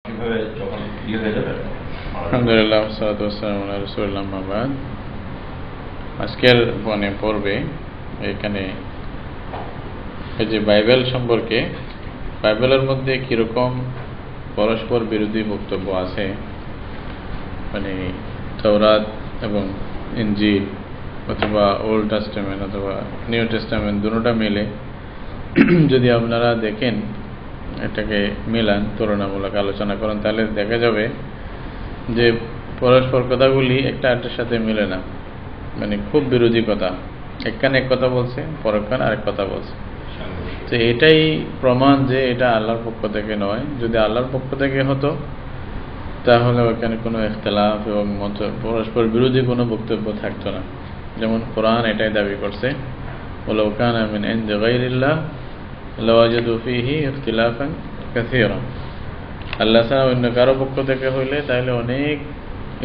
আলহামদুলিল্লাহ ওয়াসসালাতু ওয়াসসালামু আলা রাসূলিল্লাহ আম্মা বা'দ। আজকের পর্বে এখানে এই যে বাইবেল সম্পর্কে, বাইবেলের মধ্যে কিরকম পরস্পর বিরোধী বক্তব্য আছে, মানে তাওরাত এবং ইনজিল অথবা ওল্ড টেস্টামেন্ট অথবা নিউ টেস্টামেন্ট দুটোটা মিলে যদি আপনারা দেখেন, এটাকে মিলান, তুলনামূলক আলোচনা করেন, তাহলে দেখা যাবে যে পরস্পর কথাগুলি একটা আরেকটার সাথে মিলে না, মানে খুব বিরোধী কথা। একখানে এক কথা বলছে, পরক্ষণ আরেক কথা বলছে। তো এটাই প্রমাণ যে এটা আল্লাহর পক্ষ থেকে নয়। যদি আল্লাহর পক্ষ থেকে হতো তাহলে ওখানে কোনো ইখতিলাফ এবং পরস্পর বিরোধী কোনো বক্তব্য থাকতো না। যেমন কোরআন এটাই দাবি করছে, ওয়ালাউ কানা মিন ইনদি গায়রিল্লাহ লাওয়াজাদু ফীহি ইখতিলাফান কাসীরা। আল্লাহ ছাড়া অন্য কারো পক্ষ থেকে হইলে তাহলে অনেক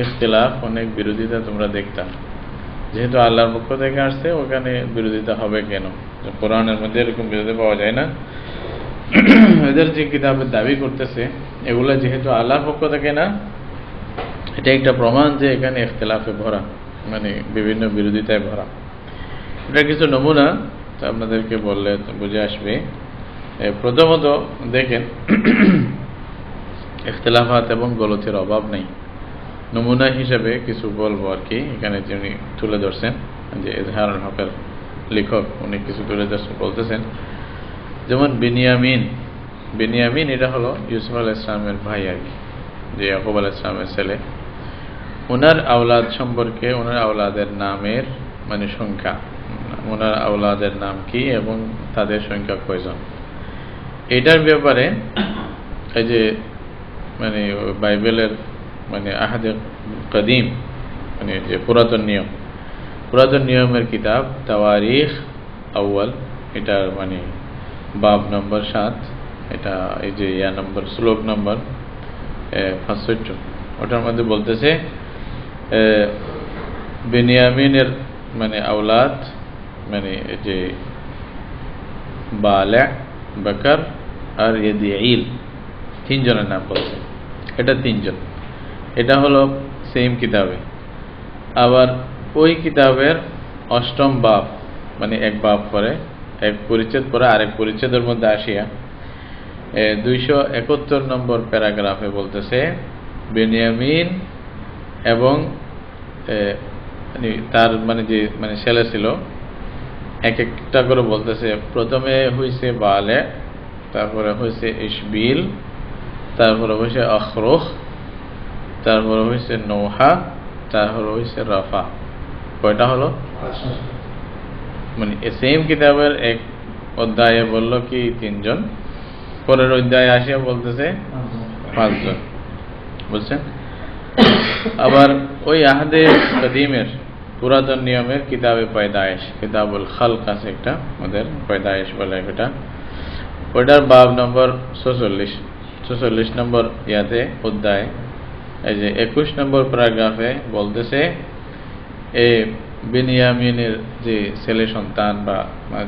ইখতিলাফ, অনেক বিরোধিতা তোমরা দেখতাম। যেহেতু আল্লাহর পক্ষ থেকে আসছে, ওখানে বিরোধিতা হবে কেন? কোরআনের মধ্যে এরকম বিরোধী পাওয়া যায় না। এদের যে কিতাবের দাবি করতেছে, এগুলো যেহেতু আল্লাহর পক্ষ থেকে না, এটা একটা প্রমাণ যে এখানে ইখতিলাফে ভরা, মানে বিভিন্ন বিরোধিতায় ভরা। এটা কিছু নমুনা আপনাদেরকে বললে বুঝে আসবে। প্রথমত দেখেন, ইখতিলাফাত এবং গলতির অভাব নেই। নমুনা হিসেবে কিছু বলবো আর কি, এখানে যিনি তুলে ধরছেন, যে ইজহারুল হকের লেখক, উনি কিছু তুলে ধরছেন, বলতেছেন যেমন বিনিয়ামিন এটা হলো ইউসুফ আলাইহিস সালামের ভাই আর কি, যে ইয়াকুব আলাইহিস সালামের ছেলে। ওনার আওলাদ সম্পর্কে, ওনার আওলাদের নামের মানে সংখ্যা, ওনার আওলাদের নাম কি এবং তাদের সংখ্যা কয়জন, এটার ব্যাপারে এই যে মানে বাইবেলের মানে আহাদে কদিম, মানে যে পুরাতন নিয়মের কিতাব তাওয়ারিখ আউয়াল, এটার মানে বাব নম্বর 7, এটা এই যে নম্বর শ্লোক নম্বর 65, ওটার মধ্যে বলতেছে বেনিয়ামিনের মানে আওলাদ, মানে যে বালে, বকর আর ইয়েদিল, তিনজনের নাম বলছে। এটা তিনজন, এটা হলো সেম কিতাবে। আবার ওই কিতাবের 8ম বাব, মানে এক বাব পরে, এক পরিচ্ছেদ পরে আরেক পরিচ্ছেদের মধ্যে আসিয়া 271 নম্বর প্যারাগ্রাফে বলতেছে বেনিয়ামিন এবং তার মানে যে মানে ছেলে ছিল, এক একটা করে বলতেছে। প্রথমে হয়েছে বালে, তারপরে হয়েছে ইশবিল, তারপরে হয়েছে আখরুখ, তারপরে হয়েছে নৌহা, তারপরে হয়েছে রাফা। কয়টা হলো? মানে সেম কিতাবের এক অধ্যায়ে বলল কি 3 জন, পরের অধ্যায়ে আসিয়া বলতেছে 5 জন, বুঝছেন? আবার ওই আহাদে কদিমের পুরাতন নিয়মের কিতাবে পয়দায়েশ, কিতাবুল খালক আছে একটা, ওদের পয়দায়েশ বলে এটা, ওটার বাব নম্বর 46 নম্বর ইয়াতে অধ্যায়, এই যে 21 নম্বর প্যারাগ্রাফে বলতেছে বিনিয়ামিনের যে ছেলে সন্তান বা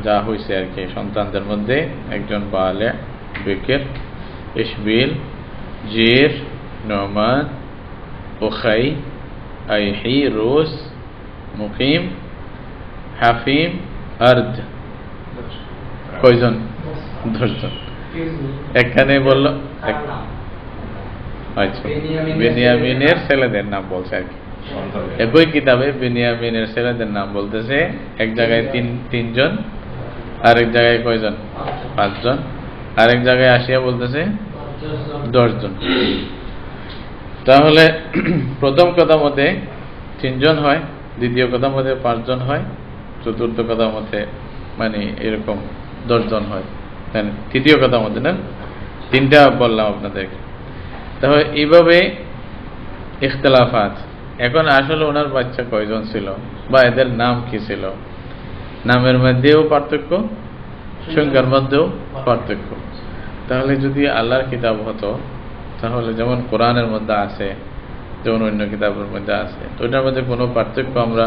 যা হয়েছে আর কি, সন্তানদের মধ্যে একজন বালে, বেকের, ইশবিল, জির, নোমান, উখাই, আইহি, রুস, মুকিম, হাফিম, আর্দ। কয়জন? 10 জন। এখানে বলল আচ্ছা, বেনিয়ামিনের ছেলেদের নাম বলছে আর কি। একই কিতাবে বেনিয়ামিনের ছেলেদের নাম বলতেছে, এক জায়গায় 3 জন, আরেক জায়গায় কয়জন? 5 জন, আরেক জায়গায় আসিয়া বলতেছে 10 জন। তাহলে প্রথম কথা মতে 3 জন হয়, দ্বিতীয় কথা মতে 5 জন হয়, চতুর্থ কথা মতে মানে এরকম 10 জন হয়, তৃতীয় কথা মতে না, 3টা বললাম আপনাদেরকে। তাহলে এইভাবে ইখতিলাফাত। এখন আসলে ওনার বাচ্চা কয়জন ছিল বা এদের নাম কি ছিল, নামের মধ্যেও পার্থক্য, সংখ্যার মধ্যেও পার্থক্য। তাহলে যদি আল্লাহর কিতাব হতো, তাহলে যেমন কোরআনের মধ্যে আছে, যেমন অন্য কিতাবের মধ্যে আছে, তো ওটার মধ্যে কোনো পার্থক্য আমরা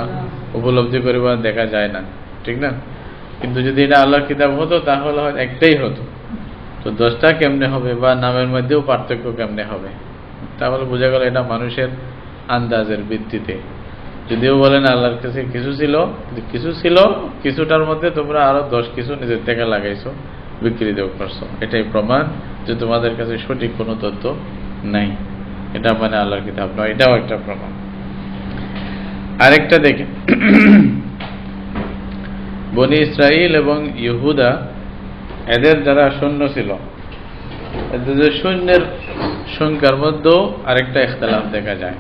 উপলব্ধি করি বা দেখা যায় না, ঠিক না? কিন্তু যদি এটা আল্লাহর কিতাব হতো তাহলে একটাই হতো, তো 10টা কেমনে হবে বা নামের মধ্যেও পার্থক্য কেমনে হবে, তাহলে বোঝা গেল এটা মানুষের আন্দাজের ভিত্তিতে। যদিও বলেন আল্লাহর কাছে কিছু ছিল, কিছুটার মধ্যে তোমরা আরো 10 কিছু নিজের থেকে লাগাইছো, বিকৃত করছো, এটাই প্রমাণ যে তোমাদের কাছে সঠিক কোনো তথ্য নাই, এটা মানে আল্লাহর কিতাব নয়, এটাও একটা প্রমাণ। আরেকটা দেখেন, বনি ইসরাইল এবং ইহুদা এদের যারা সৈন্য ছিল, এদের যে সৈন্যের সংখ্যার মধ্যেও আরেকটা ইখতিলাফ দেখা যায়।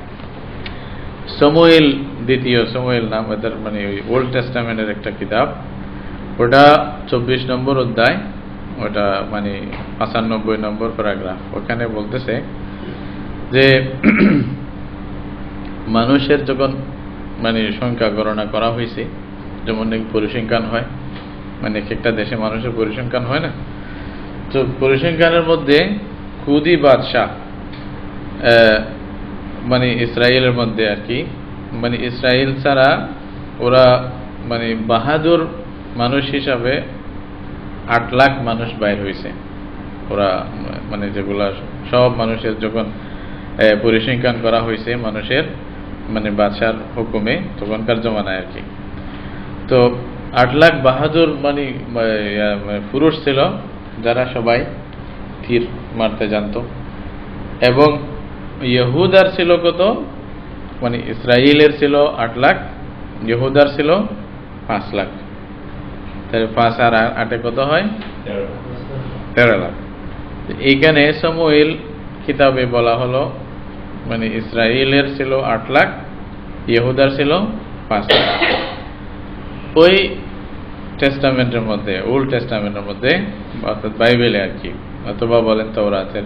সমুয়েল, দ্বিতীয় সমুয়েল নাম এদের, মানে ওই ওল্ড টেস্টামেন্টের একটা কিতাব, ওটা 24 নম্বর অধ্যায়, ওটা মানে 95 নম্বর প্যারাগ্রাফ। ওখানে বলতেছে যে মানুষের যখন মানে সংখ্যা গণনা করা হয়েছে, যেমন পরিসংখ্যান হয়, মানে একটা দেশে মানুষের পরিসংখ্যান হয় না, তো পরিসংখ্যানের মধ্যে খুদি বাদশাহ মানে ইসরায়েলের মধ্যে আর কি, মানে ইসরায়েল ছাড়া ওরা মানে বাহাদুর মানুষ হিসাবে 8 লাখ মানুষ বাইর হয়েছে। ওরা মানে যেগুলা সব মানুষের যখন পরিসংখ্যান করা হয়েছে মানুষের, মানে বাদশার হুকুমে তখনকার জমানায় আর কি, তো 8 লাখ বাহাদুর মানে পুরুষ ছিল যারা সবাই তীর মারতে জানতো। এবং ইহুদার ছিল কত, মানে ইসরায়েলের ছিল 8 লাখ, ইহুদার ছিল 5 লাখ, তাহলে 5 আর 8 কত হয়, 13 লাখ। এইখানে সমুয়েল কিতাবে বলা হলো মানে ইসরায়েলের ছিল 8 লাখ, ইহুদার ছিল 5 লাখ। ওই টেস্টামেন্টের মধ্যে, ওল্ড টেস্টামেন্টের মধ্যে, অর্থাৎ বাইবেলে আর কি, অথবা বলেন তাওরাতের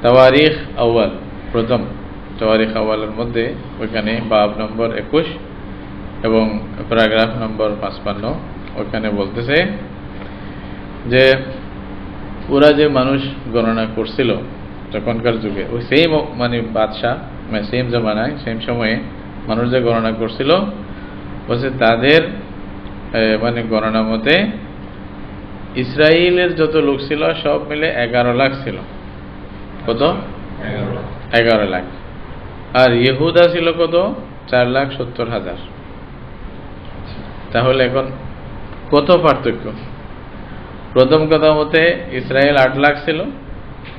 তাওয়ারিখ আউয়াল, প্রথম তাওয়ারিখ আউয়ালের মধ্যে ওইখানে বাব নম্বর 21 এবং প্যারাগ্রাফ নম্বর 55, ওখানে বলতেছে যে ওরা যে মানুষ গণনা করছিল তখনকার যুগে, ওই সেম মানে বাদশাহ, মানে সেম জমানায় সেম সময়ে মানুষ যে গণনা করছিল, বলছে তাদের মানে গণনা মতে ইসরায়েলের যত লোক ছিল সব মিলে 11 লাখ ছিল। কত? 11 লাখ। আর ইহুদা ছিল কত? 4,70,000। তাহলে এখন কত পার্থক্য? প্রথম কথা মতে ইসরায়েল 8 লাখ ছিল,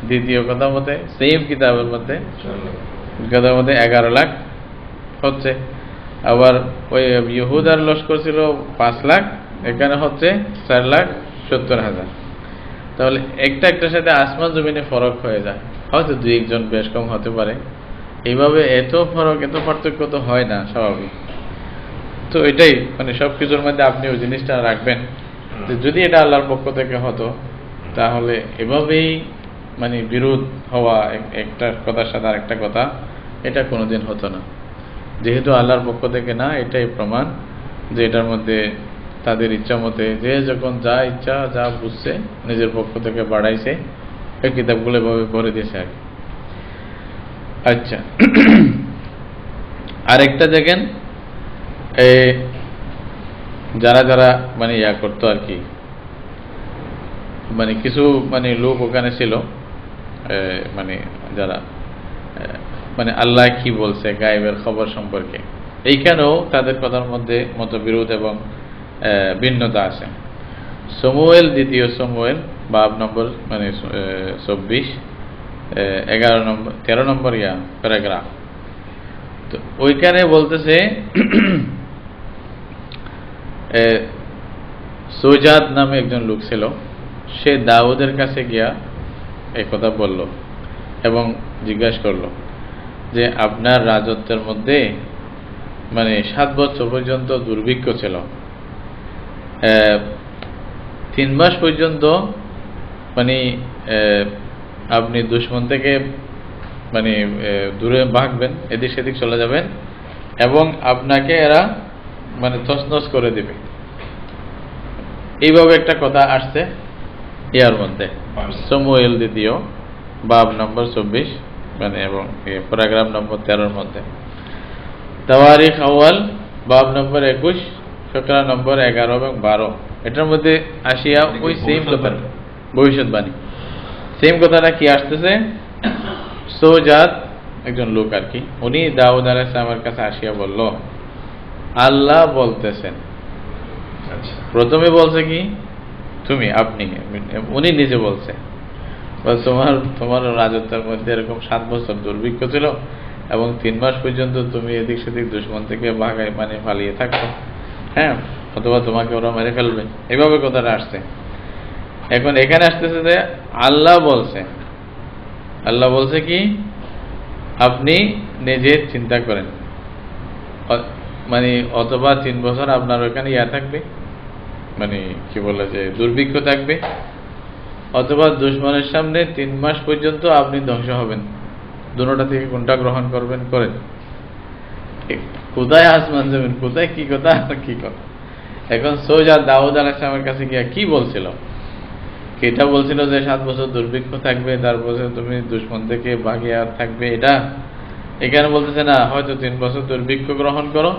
দ্বিতীয় কথা মতে সেম কিতাবের মধ্যে কথা মতে 11 লাখ হচ্ছে। আবার ওই ইহুদার লস্কর ছিল 5 লাখ, এখানে হচ্ছে 4,70,000। তাহলে একটার সাথে আসমান জমিনে ফরক হয়ে যায়, হয়তো 2-1 বেশ কম হতে পারে, এইভাবে এত ফরক, এত পার্থক্য তো হয় না স্বাভাবিক। তো এটাই মানে সবকিছুর মধ্যে আপনি ওই জিনিসটা রাখবেন যে যদি এটা আল্লাহর পক্ষ থেকে হতো তাহলে এভাবেই মানে বিরোধ হওয়া একটা কথার সাথে আরেকটা কথা, এটা কোনোদিন হতো না। যেহেতু আল্লাহর পক্ষ থেকে না, এটাই প্রমাণ যে এটার মধ্যে তাদের ইচ্ছা মতে যে যখন যা ইচ্ছা যা বুঝছে নিজের পক্ষ থেকে বাড়াইছে, এই কিতাবগুলো এভাবে ভরে দিয়েছে আর কি। আচ্ছা, আরেকটা দেখেন, যারা যারা মানে ইয়া করতো আর কি, মানে কিছু মানে লোক ওখানে ছিল, মানে যারা মানে আল্লাহ কি বলছে গায়েবের খবর সম্পর্কে, এইখানেও তাদের কথার মধ্যে মতবিরোধ এবং ভিন্নতা আছে। সমুয়েল, দ্বিতীয় সমুয়েল বাব নম্বর মানে 24, 13 নম্বর প্যারাগ্রাফ। তো ওইখানে বলতেছে সুজাদ নামে একজন লোক ছিল, সে দাউদের কাছে গিয়া এই কথা বলল এবং জিজ্ঞাসা করলো যে আপনার রাজত্বের মধ্যে মানে 7 বছর পর্যন্ত দুর্ভিক্ষ ছিল, 3 মাস পর্যন্ত মানে আপনি দুশমন থেকে মানে দূরে ভাগবেন, এদিক সেদিক চলে যাবেন এবং আপনাকে এরা মানে তছনছ করে দিবে। এইভাবে একটা কথা আসছে ইয়ার মধ্যে, সমুয়েল দ্বিতীয় বাব নম্বর 24 মানে এবং প্যারাগ্রাফ নম্বর 13 মধ্যে। তাওয়ারিখ আউয়াল বাব নম্বর 21, ফিকরা নম্বর 11 এবং 12, এটার মধ্যে আসিয়া ওই সেম কথা ভবিষ্যৎবাণী। সেম কথাটা কি আসতেছে, সৌজাত একজন লোক আর কি, উনি দাউদ আলাইহিস সালামের কাছে আসিয়া বলল আল্লাহ বলতেছেন। প্রথমে বলছে কি তুমি আপনি, উনি নিজে বলছে তোমার রাজত্বের মধ্যে এরকম 7 বছর দুর্ভিক্ষ ছিল এবং 3 মাস পর্যন্ত তুমি এদিক সেদিক দুশমন থেকে ভাগায় পালিয়ে থাকতো, হ্যাঁ, অথবা তোমাকে ওরা মেরে ফেলবে, এভাবে কথাটা আসছে। এখন এখানে আসতেছে যে আল্লাহ বলছে, আল্লাহ বলছে কি আপনি নিজে চিন্তা করেন, অথবা 3 বছর আপনার ওখানে থাকবে, কি বলে যে দুর্ভিক্ষ থাকবে, অথবা দুশমনের সামনে 3 মাস পর্যন্ত আপনি ধ্বংস হবেন, দুটোটা থেকে কোনটা গ্রহণ করবেন করেন। কোথায় আসমান জমিন, কোথায় কি কথা আর কি কথা। এখন সোজা দাউদ আলাইহিস সালামের কাছে গিয়া কি বলছিল, এটা বলছিল যে 7 বছর দুর্ভিক্ষ থাকবে, তারপরে তুমি দুশমন থেকে ভাগিয়া থাকবে, এটা এখানে বলতেছে না হয়তো 3 বছর দুর্ভিক্ষ গ্রহণ করো,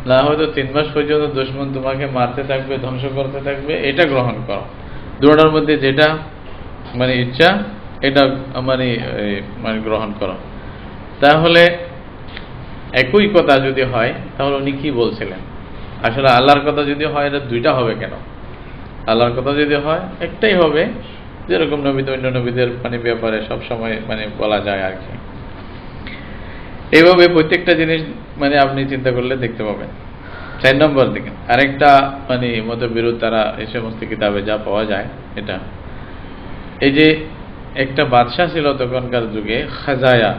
না হয়তো 3 মাস পর্যন্ত দুশমন তোমাকে মারতে থাকবে, ধ্বংস করতে থাকবে, এটা গ্রহণ করো। দুটোটার মধ্যে যেটা ইচ্ছা এটা গ্রহণ করো। তাহলে একই কথা যদি হয় তাহলে উনি কি বলছিলেন? আসলে আল্লাহর কথা যদি হয় এটা দুইটা হবে কেন? আল্লাহর কথা যদি হয় একটাই হবে, যেরকম নবী অন্য নবীদের ব্যাপারে সবসময় বলা যায় আর কি। এইভাবে প্রত্যেকটা জিনিস আপনি চিন্তা করলে দেখতে পাবেন। 4 নম্বর দিকে আরেকটা মতবিরোধ তারা এই সমস্ত কিতাবে যা পাওয়া যায়, এটা এই যে একটা বাদশাহ ছিল তখনকার যুগে, খাজায়া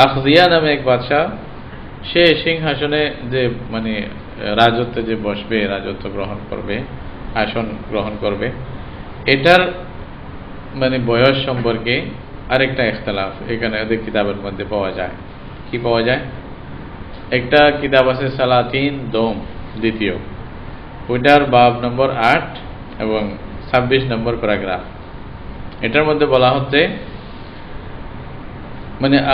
আখজিয়া নামে এক বাদশাহ, সে সিংহাসনে যে রাজত্বে যে বসবে, রাজত্ব গ্রহণ করবে, আসন গ্রহণ করবে, এটার বয়স সম্পর্কে আরেকটা ইখতিলাফ এখানে ওদের কিতাবের মধ্যে পাওয়া যায়। কি পাওয়া যায়? একটা কিতাব আছে সালাতিন দোম দ্বিতীয়, ওইটার বাব নম্বর 8 এবং 26 নম্বর প্যারাগ্রাফ। এটার মধ্যে বলা হচ্ছে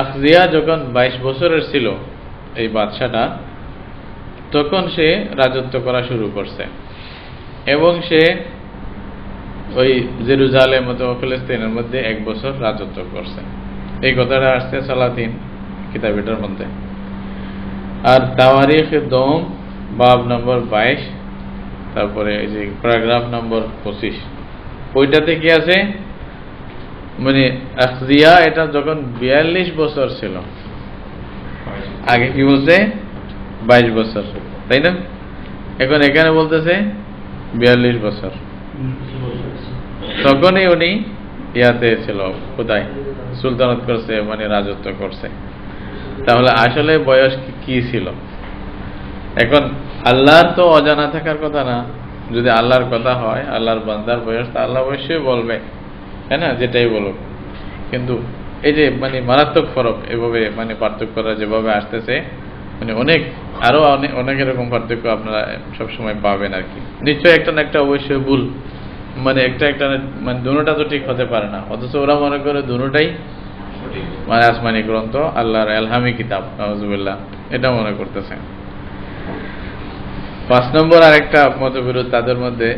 আখজিয়া যখন 22 বছরের ছিল এই বাদশাটা, তখন সে রাজত্ব করা শুরু করছে এবং সে ওই জেরুজালেম অথবা ফিলিস্তিনের মধ্যে 1 বছর রাজত্ব করছে। এই কথাটা আসছে সালাতিন কিতাব এটার মধ্যে। আর তাওয়ারিখ দোম বাব নম্বর 22, তারপরে এই যে প্যারাগ্রাফ নম্বর 25, ওইটাতে কি আছে আখজিয়া এটা যখন 42 বছর ছিল, আগে কি বলছে 22 বছর, তাই না? এখন এখানে বলতেছে 42 বছর। তখনই উনি ইয়াতে ছিল, কোথায় সুলতানত করছে, রাজত্ব করছে। তাহলে আসলে বয়স কি ছিল? এখন আল্লাহর তো অজানা থাকার কথা না। যদি আল্লাহর কথা হয়, আল্লাহর বান্দার বয়স তা আল্লাহ অবশ্যই বলবে, তাই না? যেটাই বলুক। কিন্তু এই যে মারাত্মক ফরক, এভাবে পার্থক্য করা যেভাবে আসতেছে, আরো অনেক এরকম পার্থক্য আপনারা সবসময় পাবেন আর কি। নিশ্চয়ই একটা না একটা অবশ্যই ভুল, একটা দুটোটা তো ঠিক হতে পারে না, অথচ ওরা মনে করে দুটোটাই আসমানি গ্রন্থ, আল্লাহর এলহামি কিতাব, নাউজুবিল্লাহ, এটা মনে করতেছে। 5 নম্বর আরেকটা মতবিরোধ তাদের মধ্যে,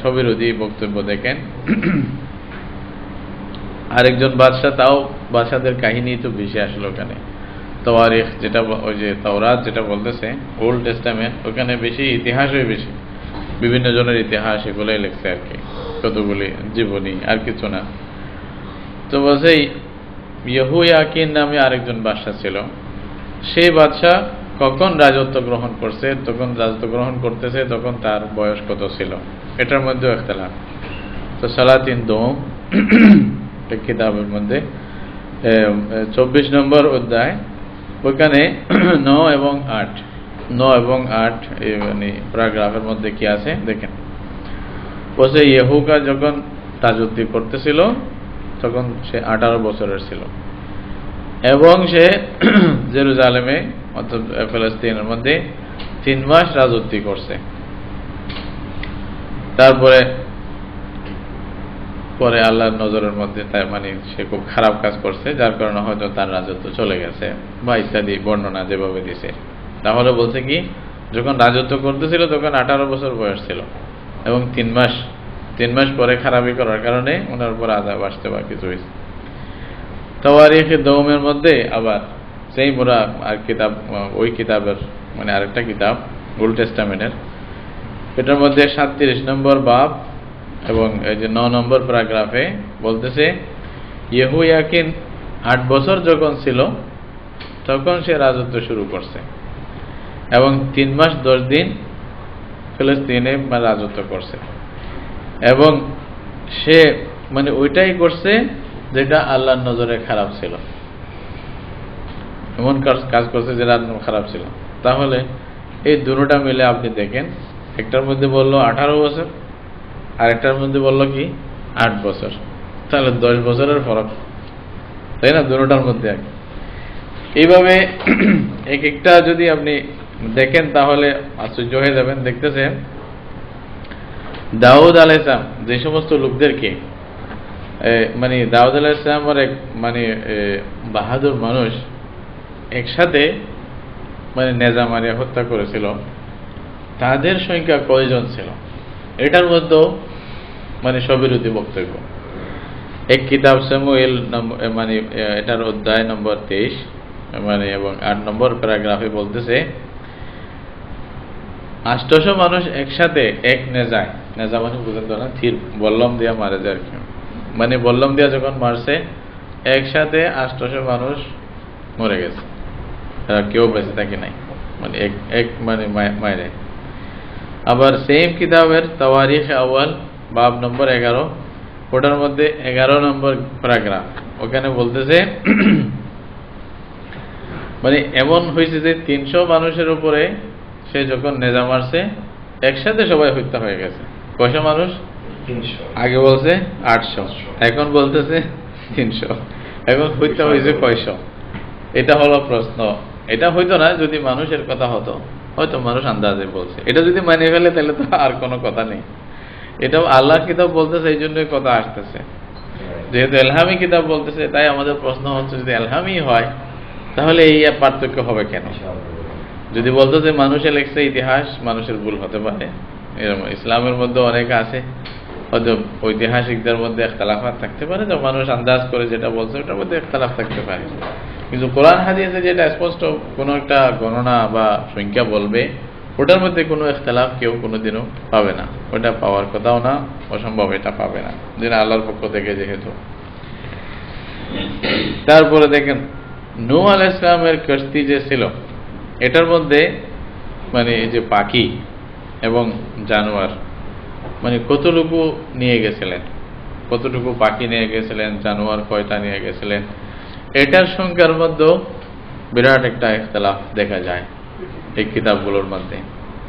স্ববিরোধী বক্তব্য দেখেন। আরেকজন বাদশাহ, তাও বাদশাদের কাহিনী তো বেশি আসলো ওখানে। তাওয়ারিখ যেটা, ওই যে তাওরাত যেটা বলতেছে ওল্ড টেস্টামেন্ট, ওখানে বেশি ইতিহাসই বেশি, বিভিন্ন জনের ইতিহাস এগুলোই লেখছে আর কি, কতগুলি জীবনী, আর কিছু না। তো বলছে ইয়েহোয়াকিন নামে আরেকজন বাদশাহ ছিল। সেই বাদশাহ কখন রাজত্ব গ্রহণ করছে, তখন রাজত্ব গ্রহণ করতেছে তখন তার বয়স কত ছিল, এটার মধ্যেও ইখতিলাফ। তো সালাতিন দোম কিতাবের মধ্যে 24 নম্বর অধ্যায়, ওইখানে 9 এবং 8 প্যারাগ্রাফের মধ্যে কি আছে দেখেন। বলছে ইয়েহুকা যখন রাজত্ব করতেছিল তখন সে 18 বছরের ছিল এবং সে জেরুজালেমে অর্থাৎ ফিলিস্তিনের মধ্যে 3 মাস রাজত্ব করছে। তারপরে আল্লাহর নজরের মধ্যে তার সে খুব খারাপ কাজ করছে, যার কারণে হয়তো তার রাজত্ব চলে গেছে বা ইত্যাদি বর্ণনা যেভাবে দিছে। তাহলে বলছে কি, যখন রাজত্ব করতেছিল তখন 18 বছর বয়স ছিল এবং 3 মাস 3 মাস পরে খারাপি করার কারণে ওনার উপর আযাব আসতে বা কিছু হয়েছে। তাওয়ারিখে দৌমের মধ্যে আবার সেই পুরা আর কিতাব, ওই কিতাবের মানে আরেকটা কিতাব ওল্ড টেস্টামেন্টের, এটার মধ্যে 37 নম্বর বাব এবং এই যে 9 নম্বর প্যারাগ্রাফে বলতেছে ইয়েহোয়াকিন 8 বছর যখন ছিল তখন সে রাজত্ব শুরু করছে এবং 3 মাস 10 দিন ফিলিস্তিনে রাজত্ব করছে এবং সে মানে ওইটাই করছে যেটা আল্লাহর নজরে খারাপ ছিল, এমন কাজ করছে যেটা খারাপ ছিল। তাহলে এই দুটোটা মিলে আপনি দেখেন, একটার মধ্যে বললো 18 বছর আর একটার মধ্যে বললো কি 8 বছর, তাহলে 10 বছরের ফরক, তাই না দুটোটার মধ্যে। এইভাবে এক একটা যদি আপনি দেখেন তাহলে আশ্চর্য হয়ে যাবেন। দেখতেছেন দাউদ আলাইহিস সালাম যে সমস্ত লোকদেরকে মানে দাউদ আলাইহিস সালামের এক মানে বাহাদুর মানুষ একসাথে মানে নেজা মারিয়া হত্যা করেছিল, তাদের সংখ্যা কয়জন ছিল এটার মধ্যে মানে সবিরোধী বক্তব্য। এক কিতাব সামুয়েল মানে এটার অধ্যায় নম্বর 23 মানে এবং 8 নম্বর প্যারাগ্রাফে বলতেছে 800 মানুষ একসাথে এক নেজা মানে বুঝেন তো না, থির বল্লম দিয়া মারে যায় আর কি, মানে বল্লম দিয়া যখন মারছে একসাথে 800 মানুষ মরে গেছে, কেউ বেঁচে থাকে নাই, মানে এক মানে মায়েরে। আবার সেম কিতাবের তাওয়ারিখ আউয়াল বাব নম্বর 11, ওটার মধ্যে 11 নম্বর প্যারাগ্রাফ, ওখানে বলতেছে মানে এমন হয়েছে যে 300 মানুষের উপরে সে যখন নেজা মারছে একসাথে সবাই হত্যা হয়ে গেছে। কয়শো মানুষ? 300। আগে বলছে 800, এখন বলতেছে 300, এখন হত্যা হয়েছে কয়শো? এটা হলো প্রশ্ন। এটা হইতো না যদি মানুষের কথা হতো, হয়তো মানুষ আন্দাজে বলছে। এটা যদি মানিয়ে ফেলে তাহলে তো আর কোনো কথা নেই। এটাও আল্লাহ কিতাব বলতেছে, এই জন্যই কথা আসতেছে। যেহেতু এলহামি কিতাব বলতেছে, তাই আমাদের প্রশ্ন হচ্ছে যদি এলহামি হয় তাহলে এই পার্থক্য হবে কেন? যদি বলতো যে মানুষে লেখছে ইতিহাস, মানুষের ভুল হতে পারে, এরকম ইসলামের মধ্যে অনেক আছে, হয়তো ঐতিহাসিকদের মধ্যে ইখতিলাফাত থাকতে পারে, যে মানুষ আন্দাজ করে যেটা বলছে ওটার মধ্যে ইখতিলাফ থাকতে পারে, কিন্তু কোরআন হাদিসে যেটা স্পষ্ট কোনো একটা গণনা বা সংখ্যা বলবে ওটার মধ্যে কোনো ইখতিলাফ কেউ কোনোদিনও পাবে না, ওটা পাওয়ার কথাও না, অসম্ভব, এটা পাবে না, যেটা আল্লাহর পক্ষ থেকে যেহেতু। তারপরে দেখেন নূহ আলাইহিস সালামের কিস্তি যে ছিল এটার মধ্যে মানে এই যে পাখি এবং জানোয়ার মানে কতটুকু নিয়ে গেছিলেন, কতটুকু পাখি নিয়ে গেছিলেন, জানোয়ার কয়টা নিয়ে গেছিলেন, এটার সংখ্যার মধ্যে বিরাট একটা ইখতিলাফ দেখা যায় এই কিতাবগুলোর মধ্যে।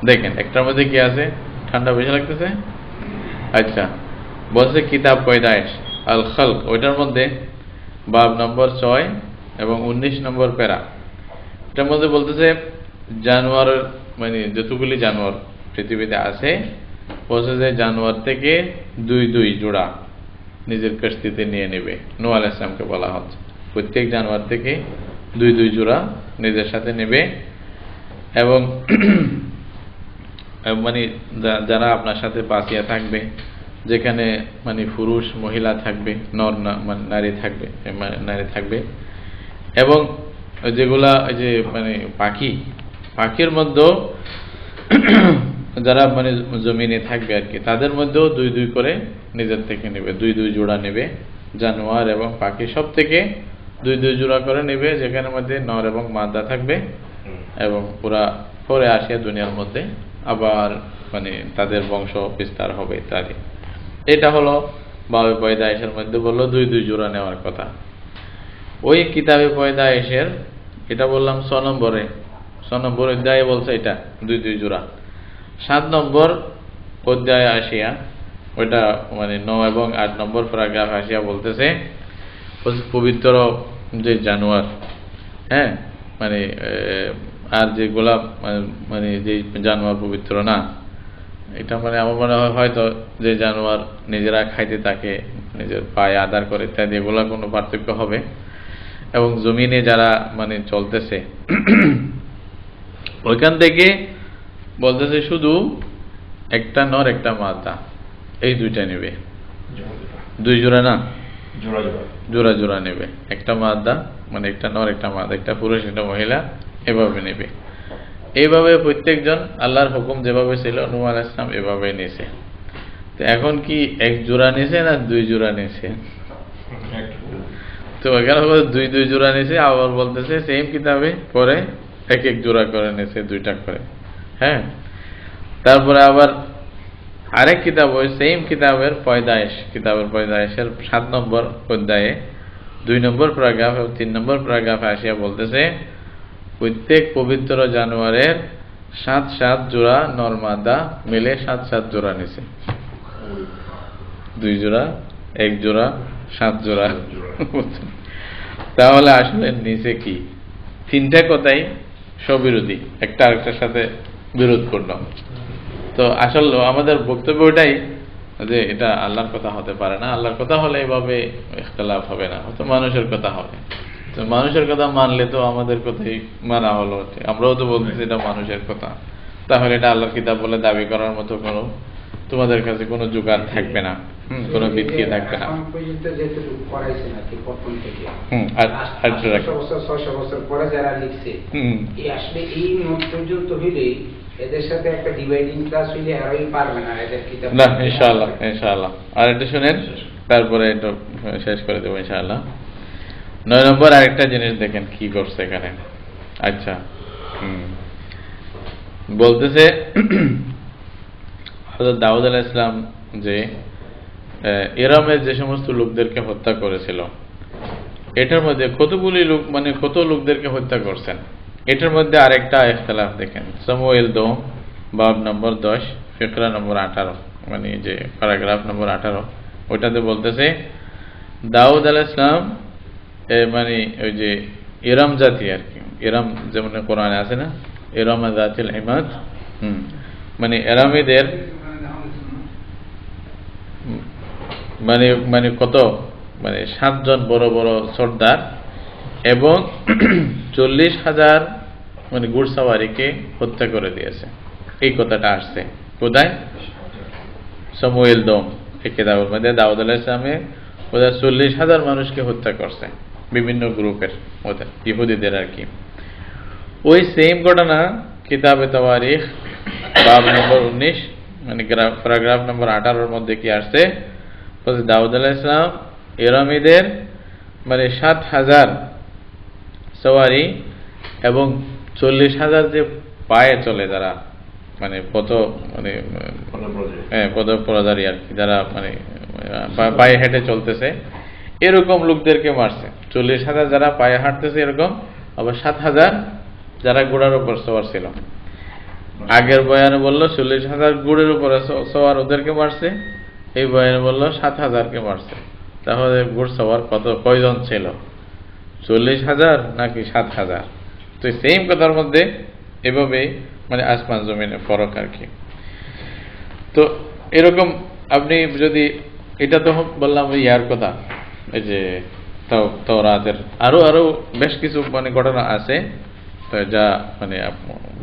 দেখেন একটার মধ্যে কি আছে, ঠান্ডা বেশি লাগতেছে, আচ্ছা বলছে কিতাব পয়দায়েশ আল খালক, ওইটার মধ্যে বাব নম্বর 6 এবং 19 নম্বর প্যারা, এটার মধ্যে বলতেছে জানোয়ার মানে যতগুলি জানোয়ার পৃথিবীতে আছে বলছে যে জানোয়ার থেকে 2 জোড়া নিজের কিস্তিতে নিয়ে নেবে। নূহ আলাইহিস সালামকে বলা হচ্ছে প্রত্যেক জানোয়ার থেকে 2 জোড়া নিজের সাথে নেবে এবং মানে যারা আপনার সাথে বাঁচিয়া থাকবে, যেখানে মানে পুরুষ মহিলা থাকবে, নারী থাকবে এবং যেগুলা যে মানে পাখির মধ্যে যারা মানে জমিনে থাকবে আর কি, তাদের মধ্যেও 2 করে নিজের থেকে নেবে, 2 জোড়া নেবে জানোয়ার এবং পাখি, সব থেকে 2 জোড়া করে নেবে, যেখানে মধ্যে নর এবং মাদা থাকবে এবং পুরা পরে আসিয়া দুনিয়ার মধ্যে আবার মানে তাদের বংশ বিস্তার হবে ইত্যাদি। এটা হলো বাবে পয়দায়েশের মধ্যে বললো 2 জোড়া নেওয়ার কথা। ওই কিতাবে পয়দায়েশের এটা বললাম 6 নম্বর অধ্যায়ে বলছে এটা 2 জোড়া। 7 নম্বর অধ্যায়ে আসিয়া ওইটা মানে 9 এবং 8 নম্বর প্যারাগ্রাফ আসিয়া বলতেছে পবিত্র যে জানোয়ার, হ্যাঁ মানে আর যেগুলা মানে যে জানোয়ার পবিত্র না, এটা মানে আমার মনে হয় হয়তো যে জানোয়ার নিজেরা খাইতে থাকে, নিজের পায়ে আদার করে ইত্যাদি, এগুলা কোনো পার্থক্য হবে। এবং জমিনে যারা মানে চলতেছে ওইখান থেকে বলতেছে শুধু একটা নর একটা মাদা, এই দুইটা নেবে, দুই জোড়া না, জোড়া জোড়া নেবে, একটা মাদা মানে একটা নর একটা মাদা, একটা পুরুষ একটা মহিলা, এভাবে নেবে। এইভাবে প্রত্যেকজন আল্লাহর হুকুম যেভাবে ছিল নূহ আলাইহিস সালাম এভাবে নিয়েছে। তো এখন কি এক জোড়া নিয়েছে না দুই জোড়া নিয়েছে? তো এখানে দুই দুই জোড়া নিয়েছে, আবার বলতেছে সেম কিতাবে পরে এক এক জোড়া করে নিয়েছে, দুইটা করে। হ্যাঁ, তারপরে আবার আরেক কিতাব ওই সেম কিতাবের পয়দায়েশের 7 নম্বর অধ্যায়ে 2 নম্বর প্যারাগ্রাফ এবং 3 নম্বর প্যারাগ্রাফে আসিয়া বলতেছে প্রত্যেক পবিত্র জানোয়ারের 7 জোড়া নরমাদা মিলে 7 জোড়া নিছে। 2 জোড়া, 1 জোড়া, 7 জোড়া। তাহলে আসলে নিচে কি? 3টা কথাই স্ববিরোধী, একটা আরেকটার সাথে বিরোধ করলাম। তো আসলে আমাদের বক্তব্য ওটাই যে এটা আল্লাহর কথা হতে পারে না। আল্লাহর কথা হলে এইভাবে ইখতিলাফ হবে না, তো মানুষের কথা হবে। তো মানুষের কথা মানলে তো আমাদের কথাই মানা হলো, আমরাও তো বলতেছি এটা মানুষের কথা, তাহলে এটা আল্লাহর কিতাব বলে দাবি করার মতো কোনো তোমাদের কাছে কোনো জোগাড় থাকবে না, কোনো ভিত্তি থাকবে না। এদের সাথে একটা ডিভাইডিং ক্লাস হইলে আরই পারবে না এদের কিতাব না। ইনশাআল্লাহ ইনশাআল্লাহ আর এটা শুনেন, তারপরে এটা শেষ করে দেবো ইনশাআল্লাহ। 9 নম্বর আরেকটা জিনিস দেখেন কি করছে এখানে। আচ্ছা, বলতেছে হযরত দাউদ আলাইহিস সালাম যে ইরামের যে সমস্ত লোকদেরকে হত্যা করেছিল, এটার মধ্যে কতগুলি লোক মানে কত লোকদেরকে হত্যা করছেন, এটার মধ্যে আরেকটা ইখতিলাফ দেখেন। সামুয়েল 2 বাব নম্বর 10 ফিকরা নম্বর 18 মানে যে প্যারাগ্রাফ নম্বর 18, ওইটাতে বলতেছে দাউদ আলাইহিস সালাম মানে ওই যে ইরাম জাতি আর কি, ইরাম যেমন কোরআনে আছে না, ইরাম জাতিল ইমাদ, মানে ইরামীদের মানে মানে কত মানে 7 জন বড় বড় সর্দার এবং 40,000 মানে ঘোড়সাওয়ারিকে হত্যা করে দিয়েছে। এই কথাটা আসছে কোথায়? সামুয়েল 2 এই কিতাবের মধ্যে দাউদ আলাইহিস সালামের 40,000 মানুষকে হত্যা করছে বিভিন্ন গ্রুপের মধ্যে, ইহুদিদের আর কি। ওই সেম ঘটনা কিতাবে তাওয়ারিখ বাব নম্বর 19 মানে প্যারাগ্রাফ নম্বর 18 মধ্যে কি আসছে? দাউদ আলাইহিস সালাম ইরামীদের মানে 7,000 সওয়ারি এবং 40,000 যে পায়ে চলে যারা মানে পথ মানে পদপ্রদারী আর কি, যারা মানে পায়ে হেঁটে চলতেছে, এরকম লোকদেরকে মারছে। 40,000 যারা পায়ে হাঁটতেছে এরকম, আবার 7,000 যারা ঘোড়ার উপর সওয়ার ছিল। আগের বয়ানে বললো 40,000 ঘোড়ার উপরে সওয়ার ওদেরকে মারছে, এই বয়ানে বললো 7,000কে মারছে। তাহলে ঘোড় সওয়ার কয়জন ছিল? 40,000 নাকি 7,000? তো সেম কথার মধ্যে এভাবে মানে আসমান জমিনে ফরক আর কি। তো এরকম আপনি যদি এটা তো বললাম ইয়ার কথা, এই যে তাওরাতের আরো বেশ কিছু মানে ঘটনা আছে, তো যা মানে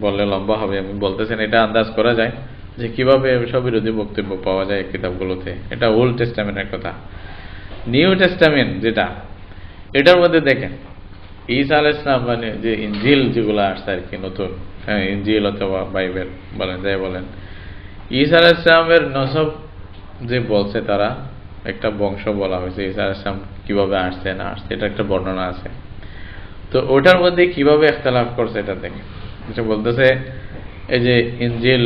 বললে লম্বা হবে, আমি বলতেছেন এটা আন্দাজ করা যায় যে কিভাবে স্ববিরোধী বক্তব্য পাওয়া যায় কিতাবগুলোতে। এটা ওল্ড টেস্টামেন্টের কথা। নিউ টেস্টামেন্ট যেটা, এটার মধ্যে দেখেন ঈসা আলাইহিস সালাম মানে যে ইনজিল যেগুলো আসছে আর কি নতুন, হ্যাঁ ইনজিল অথবা বাইবেল বলেন যাই বলেন, ঈসা আলাইহিস সালামের নসব যে বলছে তারা একটা বংশ বলা হয়েছে, ঈসা আলাইহিস সালাম কিভাবে আসছে না আসছে এটা একটা বর্ণনা আছে। তো ওটার মধ্যে কিভাবে ইখতিলাফ করছে এটা দেখেন। এটা বলতেছে এই যে ইনজিল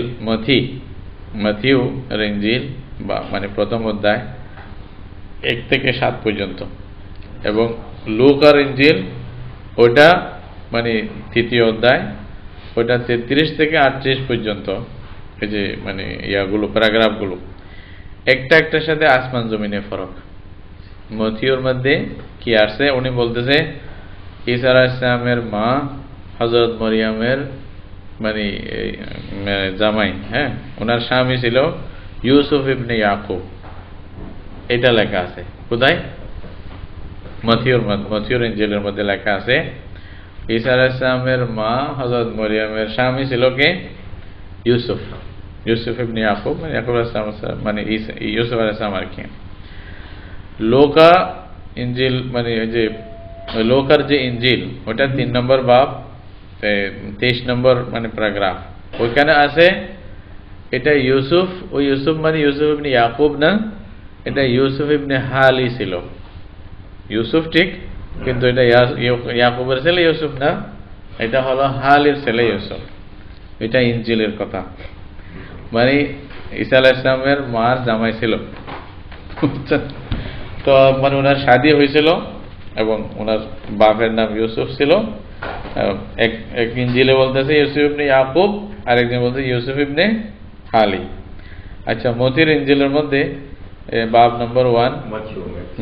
মাথিউ এর ইনজিল বা মানে প্রথম অধ্যায় 1 থেকে 7 পর্যন্ত, এবং লুকার ইনজিল ওটা মানে 3য় অধ্যায়, ওটা 33 থেকে 38 পর্যন্ত। এই যে মানে ইয়াগুলো প্যারাগ্রাফগুলো একটা একটার সাথে আসমান জমিনে ফরক। মথিউর মধ্যে কি আসছে, উনি বলতেছে ঈসা আলাইহিস সালামের মা হযরত মরিয়মের মানে জামাই, হ্যাঁ ওনার স্বামী ছিল ইউসুফ ইবনে ইয়াকুব, এটা লেখা আছে কোথায়? মথিউর ইনজিলের মধ্যে লেখা আছে ঈসা আলাইহিস সালামের মা হযরত মরিয়মের স্বামী ছিল কে? ইউসুফ। ইউসুফ ইবনে ইয়াকুব মানে ইয়াকুব আলাইহিস সালাম মানে ইউসুফ আলাইহিস সালাম আর কি। লোকা ইনজিল মানে ওই যে লোকার যে ইনজিল ওটা 3 নম্বর বাব 23 নম্বর মানে প্যারাগ্রাফ, ওইখানে আছে এটা ইউসুফ, ওই ইউসুফ মানে ইউসুফ ইবনে ইয়াকুব না, এটা ইউসুফ ইবনে হালি ছিল। ইউসুফ ঠিক, কিন্তু এটা ইয়াকুবের ছেলে ইউসুফ না, এটা হলো হালির ছেলে ইউসুফ। এটা ইনজিলের কথা, মানে ঈসা আলাইহিস সালামের মার জামাই ছিল। তো মানে ওনার শাদী হয়েছিল এবং ওনার বাপের নাম ইউসুফ ছিল। এক ইনজিলে বলতেছে ইউসুফ ইবনে ইয়াকুব, আর একজন বলতে ইউসুফ ইবনে হালি। আচ্ছা, মতির ইনজিলের মধ্যে বাব নম্বর 1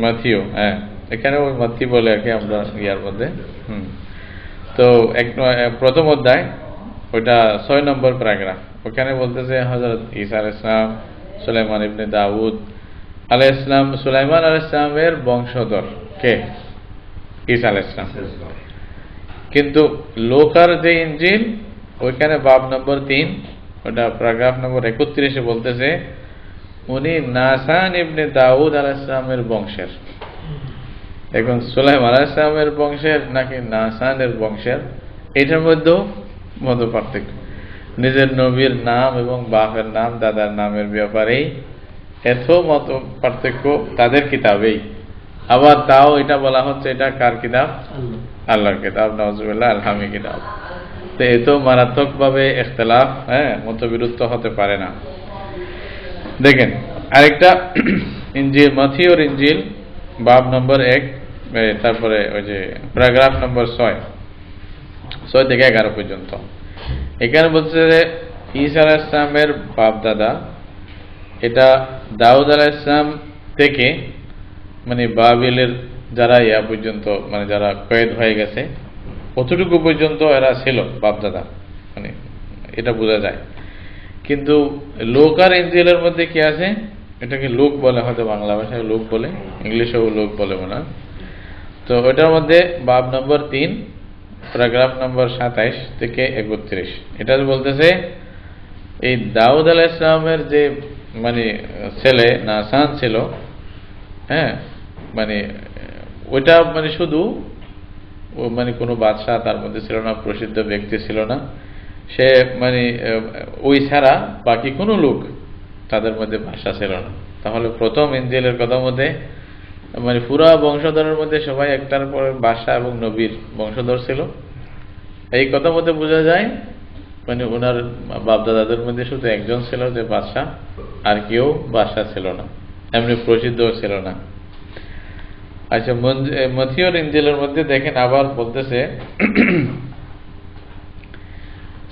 মাথিও, হ্যাঁ এখানে ওই মাথি বলে আর কি আমরা ইয়ার মধ্যে। তো প্রথম অধ্যায় ওইটা 6 নম্বর প্যারাগ্রাফ, ওখানে বলতেছে হযরত ঈসা আলাইহিস সালাম সুলাইমান ইবনে দাউদ আলাইহিস সালাম, সুলাইমান আলাইহিস সালামের বংশধর কে? ঈসা আলাইহিস সালাম। কিন্তু লোকার যে ইনজিল ওইখানে বাব নম্বর 3 ওটা প্যারাগ্রাফ নম্বর 31 বলতেছে উনি নাসান ইবনে দাউদ আলাইহিস সালামের বংশের। এখন সুলাইমান আলাইহিস সালামের বংশের নাকি নাসানের বংশের, এটার মধ্যেও মত পার্থক্য। নিজের নবীর নাম এবং বাপের নাম দাদার নামের ব্যাপারেই এত মত পার্থক্য তাদের কিতাবেই, আবার তাও এটা বলা হচ্ছে এটা কার কিতাব? আল্লাহর কিতাব, নাউজুবিল্লাহ, আলহামি কিতাব। তো এত মারাত্মক ভাবে ইখতিলাফ, মতবিরুদ্ধ হতে পারে না। দেখেন আরেকটা ইনজিল, মাথিওর ইনজিল বাব নম্বর 1, তারপরে ওই যে প্যারাগ্রাফ নম্বর 6 থেকে 11 পর্যন্ত। এখানে বলছে যে ঈসা আলাইহিস সালামের বাপ দাদা এটা দাউদ আলাইহিস সালাম থেকে মানে বাবিলের যারা ইয়া পর্যন্ত মানে যারা কয়েদ হয়ে গেছে অতটুকু পর্যন্ত এরা ছিল বাপ দাদা, মানে এটা বোঝা যায়। কিন্তু লোক আর ইনজিলের মধ্যে কি আছে, এটাকে লোক বলে, হয়তো বাংলা ভাষায় লোক বলে, ইংলিশেও লোক বলে মনে হয়। তো ওটার মধ্যে বাব নম্বর 3 প্যারাগ্রাফ নম্বর 27 থেকে 31 এটা বলতেছে এই দাউদ আলাইহিস সালামের যে মানে ছেলে নাসান ছিল, মানে ওইটা মানে শুধু মানে কোনো বাদশাহ তার মধ্যে ছিল না, প্রসিদ্ধ ব্যক্তি ছিল না, সে মানে ওই ছাড়া বাকি কোনো লোক তাদের মধ্যে ভাষা ছিল না। তাহলে প্রথম ইনজিলের কথার মধ্যে মানে পুরা বংশধরের মধ্যে সবাই একটার পর বাদশা এবং নবীর বংশধর ছিল। এই কথার মধ্যে বোঝা যায় মানে ওনার বাপদাদাদের মধ্যে শুধু একজন ছিল যে বাদশা, আর কেউ বাদশা ছিল না, এমনি প্রসিদ্ধ ছিল না। আচ্ছা, মথিওর ইনজিলের মধ্যে দেখেন আবার বলতেছে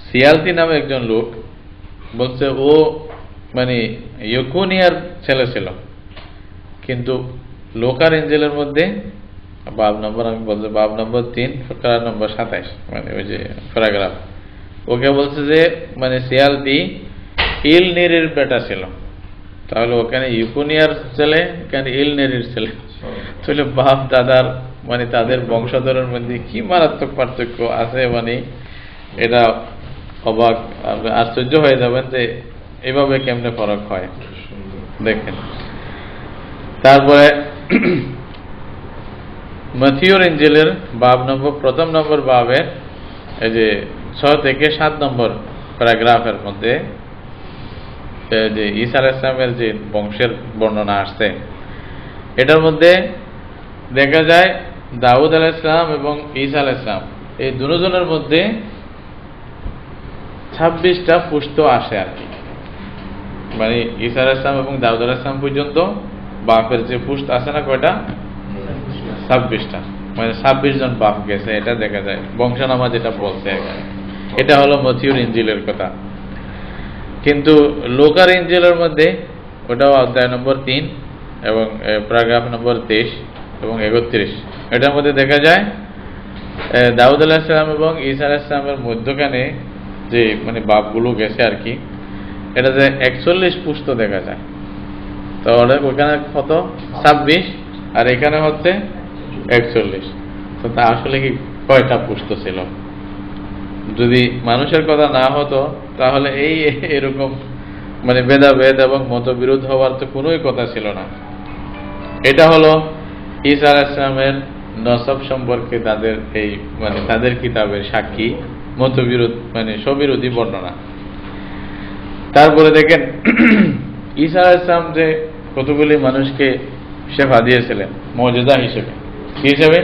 সিয়ালতি নামে একজন লোক বলছে ও মানে ইয়কুনিয়ার ছেলে ছিল, কিন্তু লোকার ইনজিলের মধ্যে বাব নম্বর আমি বলছি বাব নম্বর 3 প্যারাগ্রাফ নম্বর 27 মানে ওই যে প্যারাগ্রাফ, ওকে বলছে যে মানে সিয়ালতি ইলনেরির বেটা ছিল। তাহলে ওখানে ইউকুনিয়ার ছেলে, এখানে ইলনেরির ছেলে, তাহলে বাপ দাদার মানে তাদের বংশধরের মধ্যে কি মারাত্মক পার্থক্য আছে, মানে এটা অবাক, আশ্চর্য হয়ে যাবেন যে এভাবে কেমনে ফরক হয়। দেখেন তারপরে মথিওর ইনজিলের বাব নম্বর প্রথম নম্বর বাবের এই যে 6 থেকে 7 নম্বর প্যারাগ্রাফের মধ্যে যে ঈসা আলাইহিস সালামের যে বংশের বর্ণনা আসছে, এটার মধ্যে দেখা যায় দাউদ আলাইহিস সালাম এবং ঈসা আলাইহিস সালাম এই দুজনের মধ্যে 26টা পুষ্ট আসে আর কি। মানে ঈসা আলাইহিস সালাম এবং দাউদ আলাইহিস সালাম পর্যন্ত বাপের যে পুষ্ট আছে না কয়টা? 26টা, মানে 26 জন বাপ গেছে, এটা দেখা যায় বংশনামা যেটা বলছে এখানে। এটা হলো মথিওর ইনজিলের কথা। কিন্তু লোকার ইনজিলের মধ্যে ওটাও অধ্যায় নম্বর 3 এবং প্যারাগ্রাফ নম্বর 23 এবং 31 এটার মধ্যে দেখা যায় দাউদ আলাইহিস সালাম এবং ঈসা আলাইহিস সালামের মধ্যখানে যে মানে বাপগুলো গেছে আর কি, এটা যে 41 পুষ্ট দেখা যায়। তাহলে ওখানে কত? 26, আর এখানে হচ্ছে 41। তো তা আসলে কি কয়টা পুষ্ট ছিল? যদি মানুষের কথা না হতো তাহলে এই এরকম মানে ভেদাভেদ এবং মতবিরোধ হওয়ার তো কোনোই কথা ছিল না। এটা হলো ঈসা আলাইহিস সালামের নসব সম্পর্কে তাদের এই মানে তাদের কিতাবের সাক্ষী, মতবিরোধ মানে স্ববিরোধী বর্ণনা। তারপরে দেখেন ঈসা আলাইহিস সালাম যে কতগুলি মানুষকে শেফা দিয়েছিলেন মুজিজা হিসেবে, কি হিসেবে?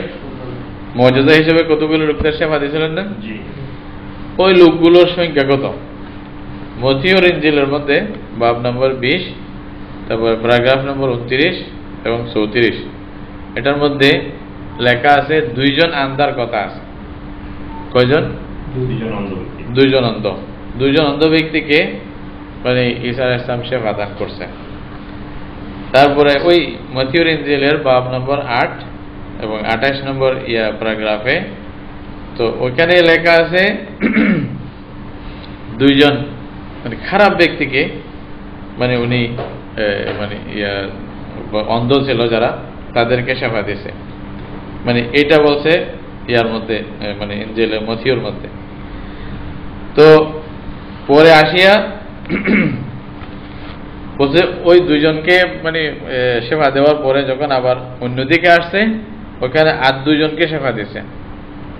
মুজিজা হিসেবে কতগুলি লোকদের শেফা দিয়েছিলেন না? ওই লোকগুলোর সংখ্যা কত? মথিউর ইনজিলের মধ্যে বাব নম্বর 20, তারপর প্যারাগ্রাফ নম্বর 29 এবং 34, এটার মধ্যে লেখা আছে 2 জন আন্ধার কথা আছে। কয়জন? 2 জন অন্ধ ব্যক্তিকে মানে ঈসা আলাইহিস সালাম শেফা দান করছে। তারপরে ওই মথিউর ইনজিলের বাব নম্বর 8 এবং 28 নম্বর প্যারাগ্রাফে তো ওইখানে লেখা আছে 2 জন মানে খারাপ ব্যক্তিকে মানে উনি মানে অন্ধ ছিল যারা, তাদেরকে শেফা দিয়েছে। মানে এটা বলছে ইয়ার মধ্যে মানে ইনজিলের মথিউর মধ্যে। তো পরে আসিয়া বলছে ওই 2 জনকে মানে শেফা দেওয়ার পরে যখন আবার অন্যদিকে আসছে ওখানে আর 2 জনকে শেফা দিয়েছে।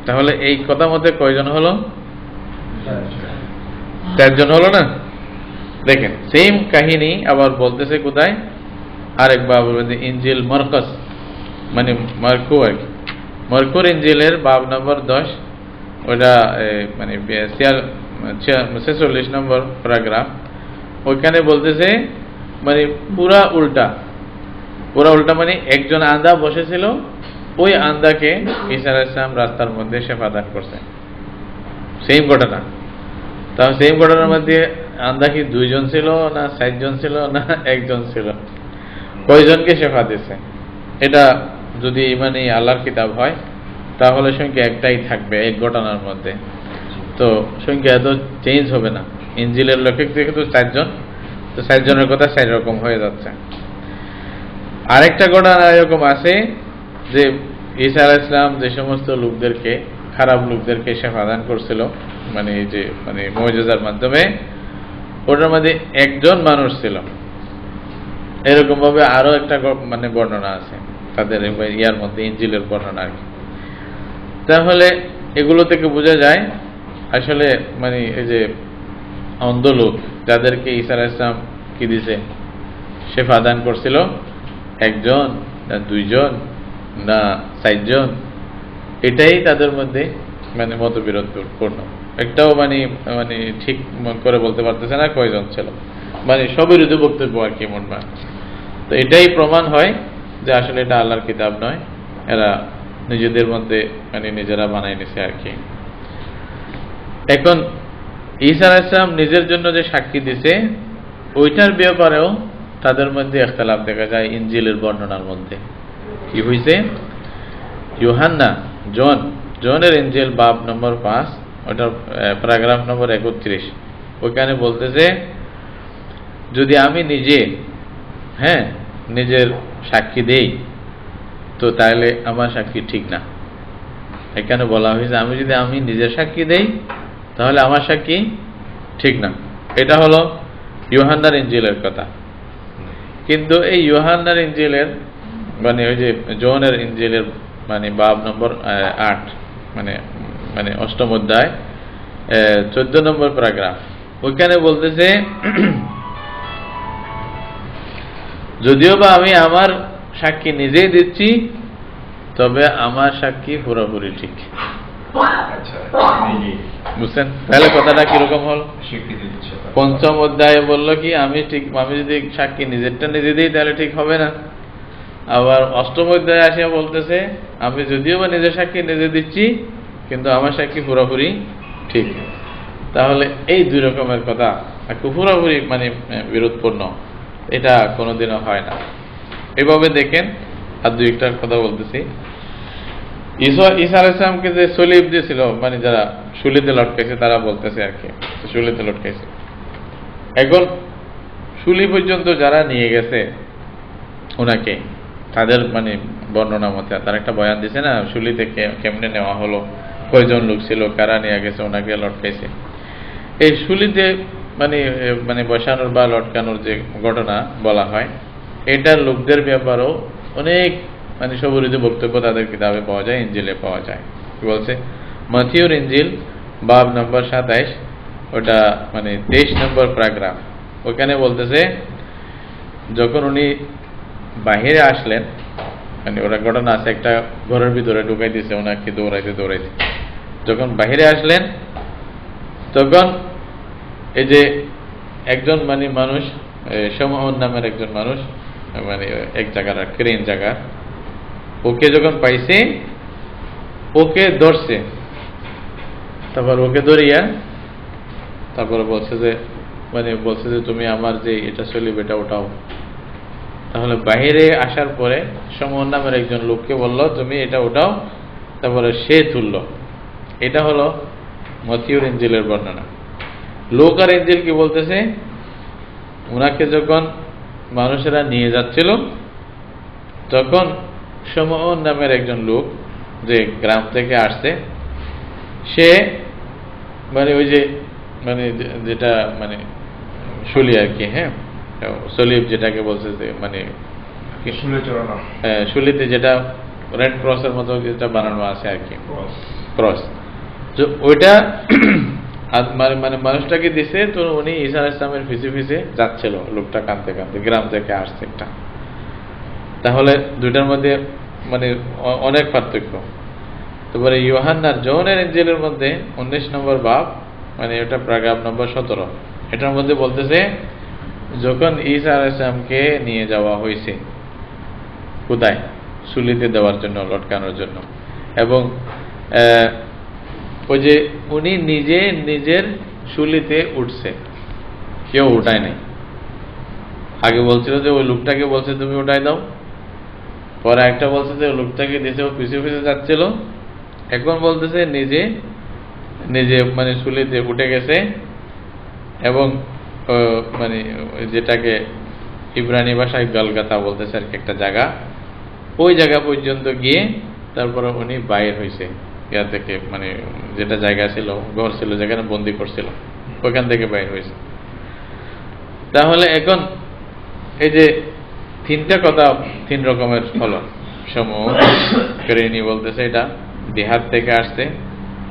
তাহলে এই কথা মতে কয়জন হলো? 4 জন হলো না? দেখেন সেম কাহিনী আবার বলতেছে কোথায়? আরেকবার বলতে ইনজিল মার্কস মানে মার্কো আর কি, মার্কোর ইনজিলের বাব নম্বর 10 ওটা মানে 46 নম্বর প্যারাগ্রাফ, ওইখানে বলতেছে মানে পুরা উল্টা মানে একজন আন্ধা বসেছিল, ওই আন্ধাকে ঈসা আলাইহিস সালাম রাস্তার মধ্যে শেফা দান করছে। সেম ঘটনা। তাও সেম ঘটনার মধ্যে আন্ধা কি 2 জন ছিল না 4 জন ছিল না 1 জন ছিল? কয়জনকে শেফা দিয়েছে? এটা যদি মানে আল্লাহর কিতাব হয় তাহলে সংখ্যা একটাই থাকবে এক ঘটনার মধ্যে, তো সংখ্যা এত চেঞ্জ হবে না। ইনজিলের লেখক থেকে তো 4 জন, তো 4 জনের কথা 4 রকম হয়ে যাচ্ছে। আরেকটা ঘটনা এরকম আছে যে ঈসা আলাইহিস সালাম যে সমস্ত লোকদেরকে খারাপ লোকদেরকে শেফা দান করছিল মানে এই যে মানে মুজিজার মাধ্যমে, ওটার মধ্যে 1 জন মানুষ ছিল। এরকম ভাবে আরো একটা মানে বর্ণনা আছে তাদের ইয়ার মধ্যে, ইনজিলের বর্ণনা আর কি। তাহলে এগুলো থেকে বোঝা যায় আসলে মানে এই যে অন্ধ লোক যাদেরকে ঈসা আলাইহিস সালাম কি দিছে শেফা দান করছিল, 1 জন না 2 জন না 4 জন, এটাই তাদের মধ্যে মানে মতবিরোধপূর্ণ। একটাও মানে মানে ঠিক করে বলতে পারতেছে না কয়জন ছিল, মানে সবিরোধী বক্তব্য আর কি মন বা। তো এটাই প্রমাণ হয় যে আসলে এটা আল্লাহর কিতাব নয়, এরা নিজেদের মধ্যে মানে নিজেরা বানাই নিছে আর কি। এখন ঈসা আলাইহিস সালাম নিজের জন্য যে সাক্ষী দিছে ওইটার ব্যাপারেও তাদের মধ্যে ইখতিলাফ দেখা যায় ইনজিলের বর্ণনার মধ্যে। কি হইছে? ইউহান্না জনের ইনজিল বাব নম্বর 5 ওটার প্যারাগ্রাফ নম্বর 31, ওখানে বলতেছে যদি আমি নিজে নিজের সাক্ষী দেই তো তাহলে আমার সাক্ষী ঠিক না। এখানে বলা হয়েছে আমি নিজের সাক্ষী দেই তাহলে আমার সাক্ষী ঠিক না। এটা হলো ইউহান্নার ইনজিলের কথা। কিন্তু এই ইউহান্নার ইনজিলের মানে ওই যে জনের ইনজিলের মানে বাব নম্বর 8 মানে মানে 8ম অধ্যায় 14 নম্বর প্যারাগ্রাফ, ওইখানে বলতেছে যদিও বা আমি আমার সাক্ষী নিজেই দিচ্ছি তবে আমার সাক্ষী পুরোপুরি ঠিক। বুঝছেন তাহলে কথাটা কিরকম হল? 5ম অধ্যায়ে বললো কি আমি যদি সাক্ষী নিজেরটা নিজে দিই তাহলে ঠিক হবে না। আবার 8ম অধ্যায়ে আসিয়া বলতেছে আমি যদিও বা নিজের সাক্ষী নিজে দিচ্ছি কিন্তু আমার সাক্ষী পুরোপুরি ঠিক। তাহলে এই 2 রকমের কথা পুরোপুরি মানে বিরোধপূর্ণ, এটা কোনোদিনও হয় না। এভাবে দেখেন। আর 2-1টার কথা বলতেছি। ঈসা আলাইহিস সালামকে যে সলিব দিয়েছিল মানে যারা শুলিতে লটকাইছে তারা বলতেছে আর কি শুলিতে লটকাইছে। এখন শুলি পর্যন্ত যারা নিয়ে গেছে ওনাকে, তাদের মানে বর্ণনা মতে তারা একটা বয়ান দিছে না শুলিতে কেমনে নেওয়া হলো, কয়জন লোক ছিল, কারা নিয়ে গেছে ওনাকে লটকাইছে। এই শুলিতে মানে বসানোর বা লটকানোর যে ঘটনা বলা হয়, এটা লোকদের ব্যাপারেও অনেক মানে সুপরিচিত বক্তব্য তাদের কিতাবে পাওয়া যায়, ইঞ্জিলে পাওয়া যায়। কি বলছে? মথিউর ইঞ্জিল বাব নম্বর 27, ওটা মানে 23 নম্বর প্যারাগ্রাফ। ওখানে বলতেছে যখন উনি বাহিরে আসলেন, মানে ওরা ঘটনা আছে, একটা ঘরের ভিতরে ঢুকাই দিছে ওনাকে দৌড়াইতে দৌড়াইতে। যখন বাহিরে আসলেন তখন এই যে একজন মানে মানুষ, সমহন নামের একজন মানুষ, মানে এক জায়গার ক্রেন জায়গা, ওকে যখন পাইছে ওকে ধরছে। তারপর ওকে ধরিয়া তারপরে বলছে যে তুমি আমার যে এটা সলিব এটা ওঠাও। তাহলে বাহিরে আসার পরে সমহন নামের একজন লোককে বলল তুমি এটা ওঠাও, তারপরে সে তুলল। এটা হলো মথিউর ইঞ্জিলের বর্ণনা। লোক আর ইঞ্জিল কি বলতেছে? উনাকে যখন মানুষেরা নিয়ে যাচ্ছিল তখন সমহন নামের একজন লোক যে গ্রাম থেকে আসছে, সে মানে ওই যে মানে যেটা মানে শুলি আর কি, হ্যাঁ সলিব যেটাকে বলছে যে মানে শুলিতে যেটা রেড ক্রসের মতো যেটা বানানো আছে আর কি, ক্রস, তো ওইটা মানে মানুষটাকে দিছে। তো উনি ঈসা আলাইহিস সালামের পিছে পিছে যাচ্ছিল, লোকটা কাঁদতে কাঁদতে গ্রাম থেকে আসছে একটা। তাহলে দুইটার মধ্যে মানে অনেক পার্থক্য। তারপরে ইউহান্নার জোহনের ইঞ্জিলের মধ্যে 19 নম্বর বাব, মানে এটা প্যারাগ্রাফ নম্বর 17, এটার মধ্যে বলতেছে যখন ঈসা আলাইহিস সালামকে নিয়ে যাওয়া হয়েছে কোথায়? শুলিতে দেওয়ার জন্য, লটকানোর জন্য, এবং ওই যে উনি নিজে নিজের শুলিতে উঠছে, কেউ উঠায় নাই। আগে বলছিল যে ওই লোকটাকে বলছে তুমি উঠাই দাও, পরে একটা বলছে যে ওই লোকটাকে দিয়েছে, ও পিছু পিছু যাচ্ছিল। এখন বলতেছে নিজে নিজে মানে শুলিতে উঠে গেছে, এবং মানে যেটাকে ইব্রানি ভাষায় গলগাতা বলতেছে আর কি, একটা জায়গা, ওই জায়গা পর্যন্ত গিয়ে তারপরে উনি বাইর হয়েছে ইয়া থেকে, মানে যেটা জায়গা ছিল, ঘর ছিল যেখানে বন্দি করছিল, ওইখান থেকে বাইর হয়েছে। তাহলে এখন এই যে তিনটা কথা, 3 রকমের হলো। সমূহ কেরেনি বলতেছে এটা দেহাত থেকে আসছে,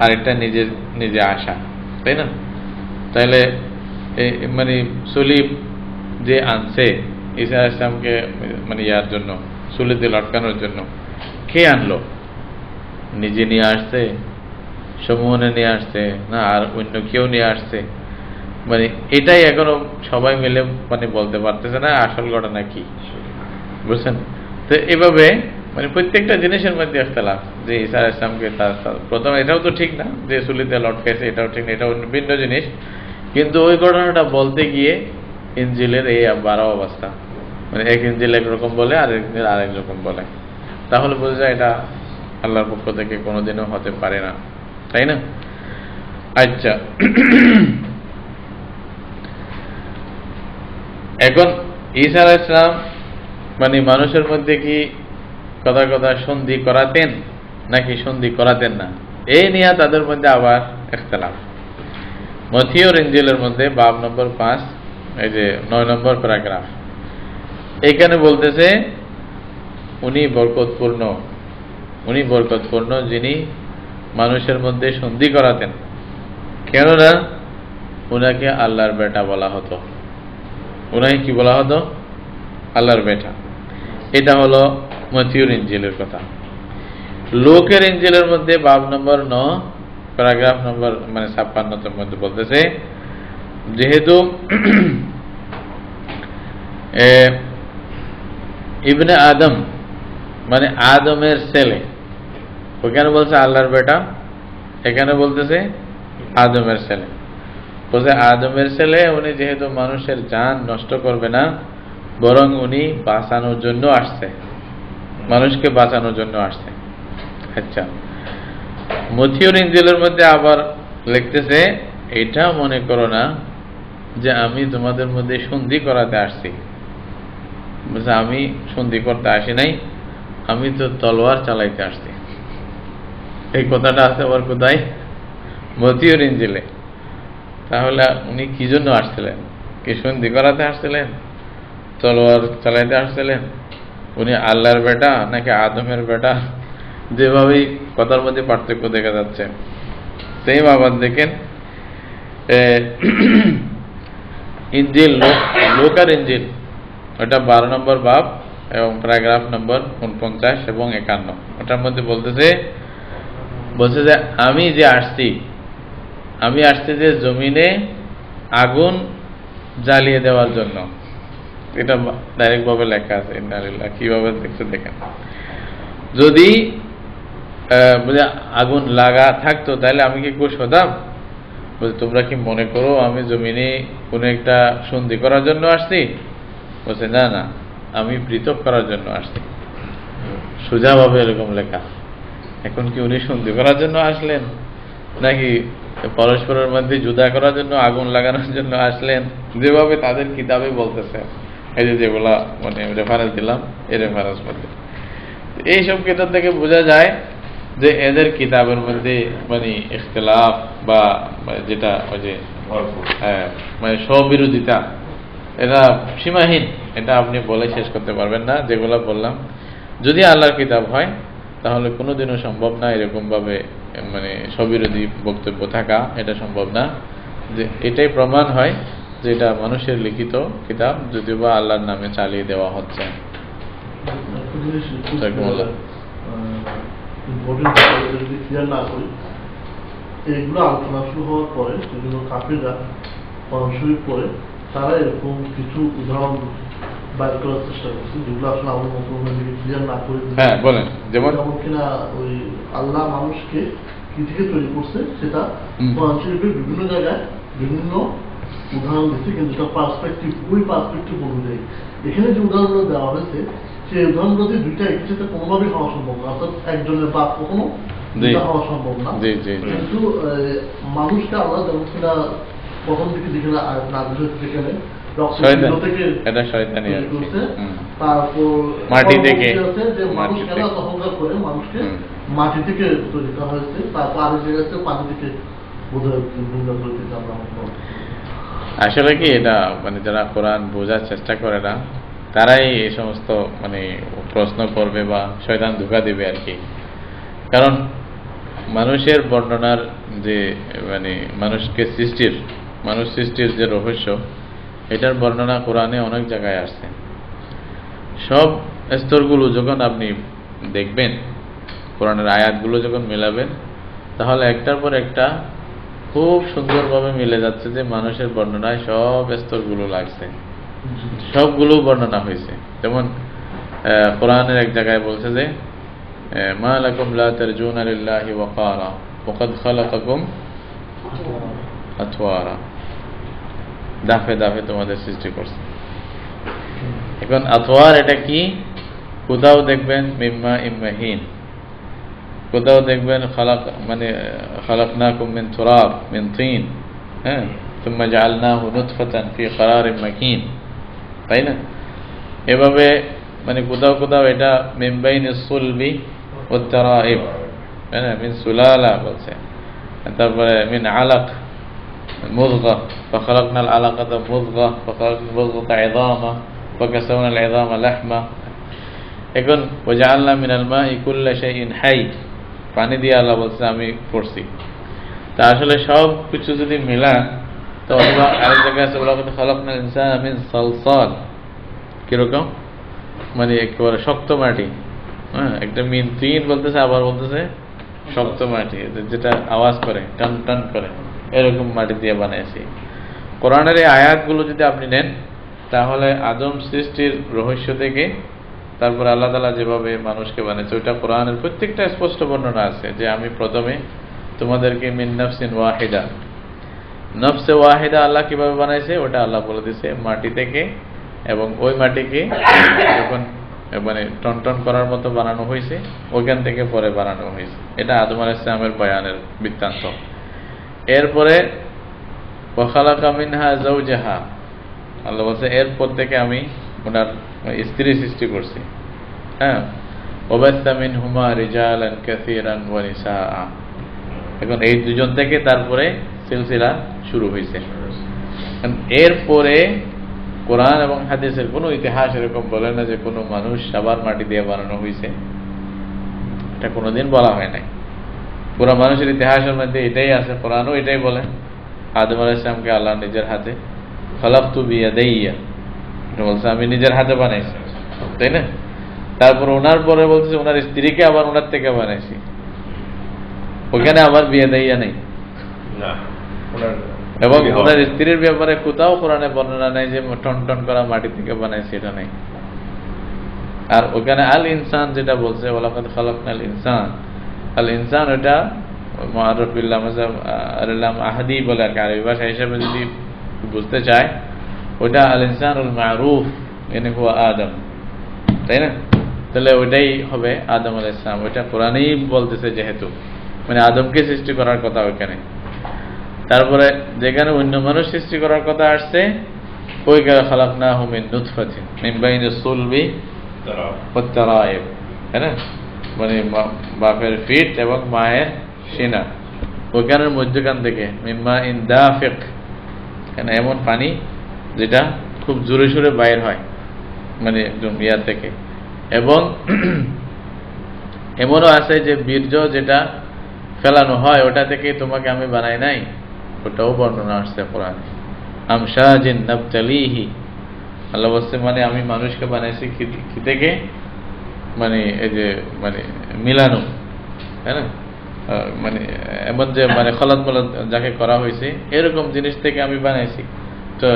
আর একটা নিজে নিজে আসা, তাই না? তাহলে মানে সলিব যে আনছে ঈসা আলাইহিস সালামকে মানে ইয়ার জন্য, সুলিতে লটকানোর জন্য, কে আনলো? নিজে নিয়ে আসছে, সমূহনে নিয়ে আসছে, না আর অন্য কেউ নিয়ে আসছে? মানে এটাই এখনো সবাই মিলে মানে বলতে পারতেছে না আসল ঘটনা কি, বুঝছেন? তো এভাবে মানে প্রত্যেকটা জিনিসের মধ্যে ইখতিলাফ, যে ঈসা আলাইহিস সালামকে প্রথম এটাও তো ঠিক না যে সুলিতে লটকাইছে, এটাও ঠিক না, এটাও ভিন্ন জিনিস। কিন্তু ওই ঘটনাটা বলতে গিয়ে ইনজিলের এই 12 অবস্থা, মানে এক ইনজিল একরকম বলে, আর ইনজিল আরেক রকম বলে। তাহলে বোঝা যায় এটা আল্লাহর পক্ষ থেকে কোনোদিনও হতে পারে না, তাই না? আচ্ছা, এখন ঈসা আলাইহিস সালাম মানে মানুষের মধ্যে কি কথা কথা সন্ধি করাতেন নাকি সন্ধি করাতেন না, এই নিয়ে তাদের মধ্যে আবার ইখতিলাফ। মথিউর ইনজিলের মধ্যে বাব নম্বর 5, এই যে 9 নম্বর প্যারাগ্রাফ, এখানে বলতেছে উনি বরকতপূর্ণ যিনি মানুষের মধ্যে সন্ধি করাতেন, কেননা উনাকে আল্লাহর বেটা বলা হতো। উনাকে কি বলা হতো? আল্লাহর বেটা। এটা হলো মথিউর ইনজিলের কথা। লোকের ইনজিলের মধ্যে বাব নম্বর 9 প্যারাগ্রাফ নম্বর মানে 56 মধ্যে বলতেছে যেহেতু ইবনে আদম মানে আদমের ছেলে, ওখানে বলছে আল্লাহর বেটা, এখানে বলতেছে আদমের ছেলে। বলছে আদমের ছেলে, উনি যেহেতু মানুষের জান নষ্ট করবে না, বরং উনি বাঁচানোর জন্য আসছে, মানুষকে বাঁচানোর জন্য আসছে। আচ্ছা, মথিউর ইনজিলের মধ্যে আবার লিখতেছে এটা মনে করো না যে আমি তোমাদের মধ্যে সন্ধি করাতে আসছি। বলছে আমি সন্ধি করতে আসি নাই, আমি তো তলোয়ার চালাইতে আসছি। এই কথাটা আছে আবার কোথায়? মথিউর ইনজিলে। তাহলে উনি কি জন্য আসছিলেন? কি সন্ধি করাতে আসছিলেন? তলোয়ার চালাইতে আসছিলেন? উনি আল্লাহর বেটা নাকি আদমের বেটা? যেভাবেই কথার মধ্যে পার্থক্য দেখা যাচ্ছে। সেই আবার দেখেন ইঞ্জিল, লোকার ইঞ্জিল, ওটা 12 নম্বর বাব এবং প্যারাগ্রাফ নম্বর 49 এবং 51। ওটার মধ্যে বলছে যে আমি আসছি যে জমিনে আগুন জ্বালিয়ে দেওয়ার জন্য। এটা ডাইরেক্ট ভাবে লেখা আছে। ইন্নালিল্লাহ, কিভাবে দেখছে দেখেন। যদি আগুন লাগা থাকতো তাহলে আমি কি খুশ হতাম? বলছে তোমরা কি মনে করো আমি জমিনে কোন একটা সন্ধি করার জন্য আসছি? বলছে না না, আমি পৃথক করার জন্য আসছি। সোজাভাবে এরকম লেখা। এখন কি উনি সন্ধি করার জন্য আসলেন নাকি পরস্পরের মধ্যে যুদ্ধ করার জন্য, আগুন লাগানোর জন্য আসলেন? যেভাবে তাদের কিতাবে বলতেছে, এই যেগুলা মানে রেফারেন্স দিলাম, এই রেফারেন্স মধ্যে এইসব কিতাব থেকে বোঝা যায় যে এদের কিতাবের মধ্যে মানে ইখতিলাফ বা যেটা ওই যে মানে স্ববিরোধিতা, এটা সীমাহীন। এটা আপনি বলে শেষ করতে পারবেন না। যেগুলা বললাম, যদি আল্লাহর কিতাব হয় তাহলে কোনোদিনও সম্ভব না এরকম ভাবে মানে স্ববিরোধী বক্তব্য থাকা, এটা সম্ভব না। যে এটাই প্রমাণ হয় যে এটা মানুষের লিখিত কিতাব, যদিও বা আল্লাহর নামে চালিয়ে দেওয়া হচ্ছে। এগুলো আলোচনা শুরু হওয়ার পরে বিভিন্ন কাফিররা শরীফ পরে তারা এরকম কিছু উদাহরণ বাইর করার চেষ্টা করছে, যেগুলো আসলে আমার মুসলমানদেরকে ক্লিয়ার না করে। হ্যাঁ বলেন। যেমন কিনা ওই আল্লাহ মানুষকে কি থেকে তৈরি করছে সেটা কোরআন শরীফের বিভিন্ন জায়গায় বিভিন্ন উদাহরণ দিচ্ছে, কিন্তু এটা পার্সপেক্টিভ, ওই পার্সপেক্টিভ অনুযায়ী এখানে যে উদাহরণগুলো দেওয়া হয়েছে সেই উদাহরণগুলো দুইটা একই সাথে কোনোভাবেই হওয়া সম্ভব না। অর্থাৎ একজনের বাপ কখনো হওয়া সম্ভব না। কিন্তু মানুষকে আল্লাহ যেমন কিনা প্রথম দিকে যেখানে নাজিল হয়েছে সেখানে তারপর মাটি থেকে যে মানুষ কেন অহংকার করে মানুষকে মাটি থেকে তৈরি করা হয়েছে, তারপর আরেক জায়গায় পানি থেকে বোধহয় ভিন্ন করে দিতে আমরা। আসলে কি এটা মানে যারা কোরআন বোঝার চেষ্টা করে না তারাই এই সমস্ত মানে প্রশ্ন করবে বা শয়তান ধোঁকা দিবে আর কি। কারণ মানুষের বর্ণনার যে মানে মানুষ সৃষ্টির যে রহস্য, এটার বর্ণনা কোরআনে অনেক জায়গায় আসছে। সব স্তরগুলো যখন আপনি দেখবেন, কোরআনের আয়াতগুলো যখন মেলাবেন, তাহলে একটার পর একটা খুব সুন্দরভাবে মিলে যাচ্ছে যে মানুষের বর্ণনায় সব স্তরগুলো লাগছে, সবগুলো বর্ণনা হয়েছে। যেমন কোরআনের এক জায়গায় বলছে যে মা লাকুম লা তারজুনা লিল্লাহি ওয়াকারা ওয়া ক্বাদ খালাকাকুম আতওয়ারা, দাফে দাফে তোমাদের সৃষ্টি করছে। এখন আতওয়ার এটা কি? কোথাও দেখবেন মিম্মা ইম্মাহিন, কোথাও দেখবেন খালাক মানে খালাকনাকুম মিন তুরাব মিন তিন, হ্যাঁ, সুম্মা জাআলনাহু নুতফাতান ফি ক্বারারিন মাকিন, তাই না? এভাবে মানে কোথাও কোথাও এটা মিন বাইনিস সুলবি ওয়াত তারাইব, হ্যাঁ, মিন সুলালা বলছে। তারপরে মিন আলাক মুযগা ফাখালাকনাল আলাকাতা মুযগা ফাখালাকনাল মুযগাতা ইযামা ফাকাসাওনাল ইযামা লাহমা। এখন ওয়াজআলনা মিনাল মাই কুল্লা শাইইন হাই, পানি দিয়ে আল্লাহ বলছে আমি করছি। তা আসলে সব কিছু যদি মিলান তো অথবা আরেক জায়গায় আছে ওয়ালাকাদ খালাকনাল ইনসানা মিন সালসাল, কিরকম মানে একেবারে শক্ত মাটি, হ্যাঁ, একটা মিন তিন বলতেছে আবার বলতেছে শক্ত মাটি, যেটা আওয়াজ করে টান টান করে, এরকম মাটি দিয়ে বানিয়েছি। কোরআনের এই আয়াতগুলো যদি আপনি নেন তাহলে আদম সৃষ্টির রহস্য থেকে তারপর আল্লাহ তাআলা যেভাবে মানুষকে বানিয়েছে ওইটা কোরআনের প্রত্যেকটা স্পষ্ট বর্ণনা আছে যে আমি প্রথমে তোমাদেরকে মিন নাফসিন ওয়াহিদা, নফসে ওয়াহিদা আল্লাহ কিভাবে বানাইছে ওটা আল্লাহ বলে দিয়েছে মাটি থেকে, এবং ওই মাটিকে যখন মানে টনটন করার মতো বানানো হয়েছে ওইখান থেকে পরে বানানো হয়েছে। এটা আদম আলাইহিস সালামের বয়ানের বৃত্তান্ত। এরপরে ওয়া খালাকা মিনহা যাওজাহা, আল্লাহ বলছে এরপর থেকে আমি ওনার স্ত্রী সৃষ্টি করছি, হ্যাঁ, ওয়াবাসা মিনহুমা রিজালান কাসীরান ওয়া নিসাআ। এখন এই দুজন থেকে তারপরে সিলসিলা শুরু হয়েছে। এরপরে কোরআন এবং হাদিসের কোনো ইতিহাস এরকম বলে না যে কোনো মানুষ আবার মাটি দিয়ে বানানো হয়েছে, এটা কোনোদিন বলা হয় নাই। পুরো মানুষের ইতিহাসের মধ্যে এটাই আছে, কোরআনও এটাই বলে, আদম আলাইহিস সালামকে আল্লাহ নিজের হাতে খালাকতু বিয়াদাইয়া, এটা বলছে আমি নিজের হাতে বানাইছি, তাই না? তারপর ওনার পরে বলছে ওনার স্ত্রীকে আবার ওনার থেকে বানাইছি, ওখানে আবার বিয়াদাইয়া নেই। এবং ওনার স্ত্রীর ব্যাপারে কোথাও কোরআনে বর্ণনা নেই যে টন টন করা মাটি থেকে বানাইছে, এটা নেই। আর ওখানে আল ইনসান যেটা বলছে ওয়ালাকাদ খালাকনাল ইনসান, আল ইনসান ওটা মুআররফ বিল লাম আহাদি বলে আর কি, আরবি ভাষা হিসেবে যদি বুঝতে চায় ওটা আল ইনসানুল মারুফ মানে হুয়া আদম, তাই না? তাহলে ওইটাই হবে আদম আলাইহিস সালাম, ওইটা কোরআনেই বলতেছে যেহেতু, মানে আদমকে সৃষ্টি করার কথা ওইখানে। তারপরে যেখানে অন্য মানুষ সৃষ্টি করার কথা আসছে ওইখানে খালাকনাহু মিন নুতফাতিন মিন বাইনি সুলবি ওয়াত তারাইব, তাই না? মানে বাপের ফিট এবং মায়ের সিনা, ওইখানের মধ্যখান থেকে মিম্মা ইন দাফিক, কেন এমন পানি যেটা খুব জোরে সোরে বাইর হয়, মানে একদম ইয়া থেকে। এবং এমনও আছে যে বীর্য যেটা ফেলানো হয় ওটা থেকে তোমাকে আমি বানাই নাই, ওটাও বর্ণনা আসছে কোরআনে। আমশাজিন নাবতালিহি, আল্লাহ বলছে মানে আমি মানুষকে বানাইছি কি থেকে, মানে এই যে মানে মিলানো, তাই না? মানে এমন যে মানে খলাত মলাত যাকে করা হয়েছে এরকম জিনিস থেকে আমি বানাইছি। তো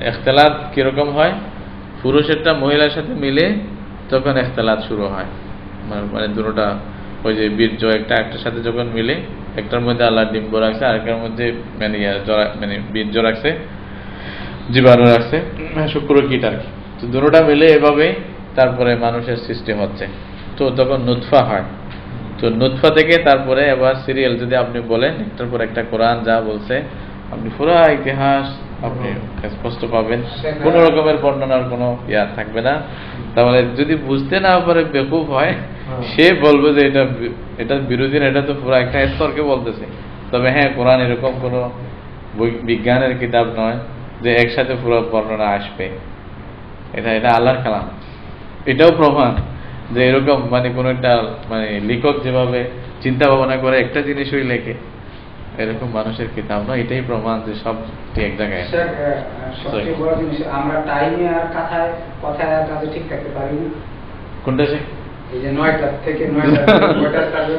ইখতিলাত কিরকম হয়, পুরুষেরটা মহিলার সাথে মিলে তখন ইখতিলাত শুরু হয়, মানে দুটোটা ওই যে বীর্য একটার সাথে যখন মিলে, একটার মধ্যে আল্লাহ ডিম্ব রাখছে, আরেকটার মধ্যে মানে মানে বীর্য রাখছে, জীবাণু রাখছে, শুক্রকীট আর কি। তো দুটোটা মিলে এভাবে তারপরে মানুষের সৃষ্টি হচ্ছে। তো তখন নুতফা হয়, তো নুতফা থেকে তারপরে এবার সিরিয়াল যদি আপনি বলেন একটার পর একটা কোরআন যা বলছে আপনি পুরো ইতিহাস আপনি স্পষ্ট পাবেন, কোন রকমের বর্ণনার কোনো ইয়া থাকবে না। তাহলে যদি বুঝতে না পারে বেকুফ হয়, সে বলবে যে এটা বিরোধী, এটা তো পুরো একটা স্তরকে বলতেছে। তবে হ্যাঁ, কোরআন এরকম কোনো বিজ্ঞানের কিতাব নয় যে একসাথে পুরো বর্ণনা আসবে, এটা আল্লাহর কালাম। এটাও প্রমাণ যে এরকম মানে কোন একটা মানে লেখক যেভাবে চিন্তা ভাবনা করে একটা জিনিসই লেখে, এরকম মানুষের কিতাব নয়। এটাই প্রমাণ যে সব এক জায়গায়। সবচেয়ে বড় জিনিস আমরা টাইমে আর কথায় আর কাজে ঠিক থাকতে পারি না। কোনটা সে? এই যে 9টা থেকে 9টা কাজে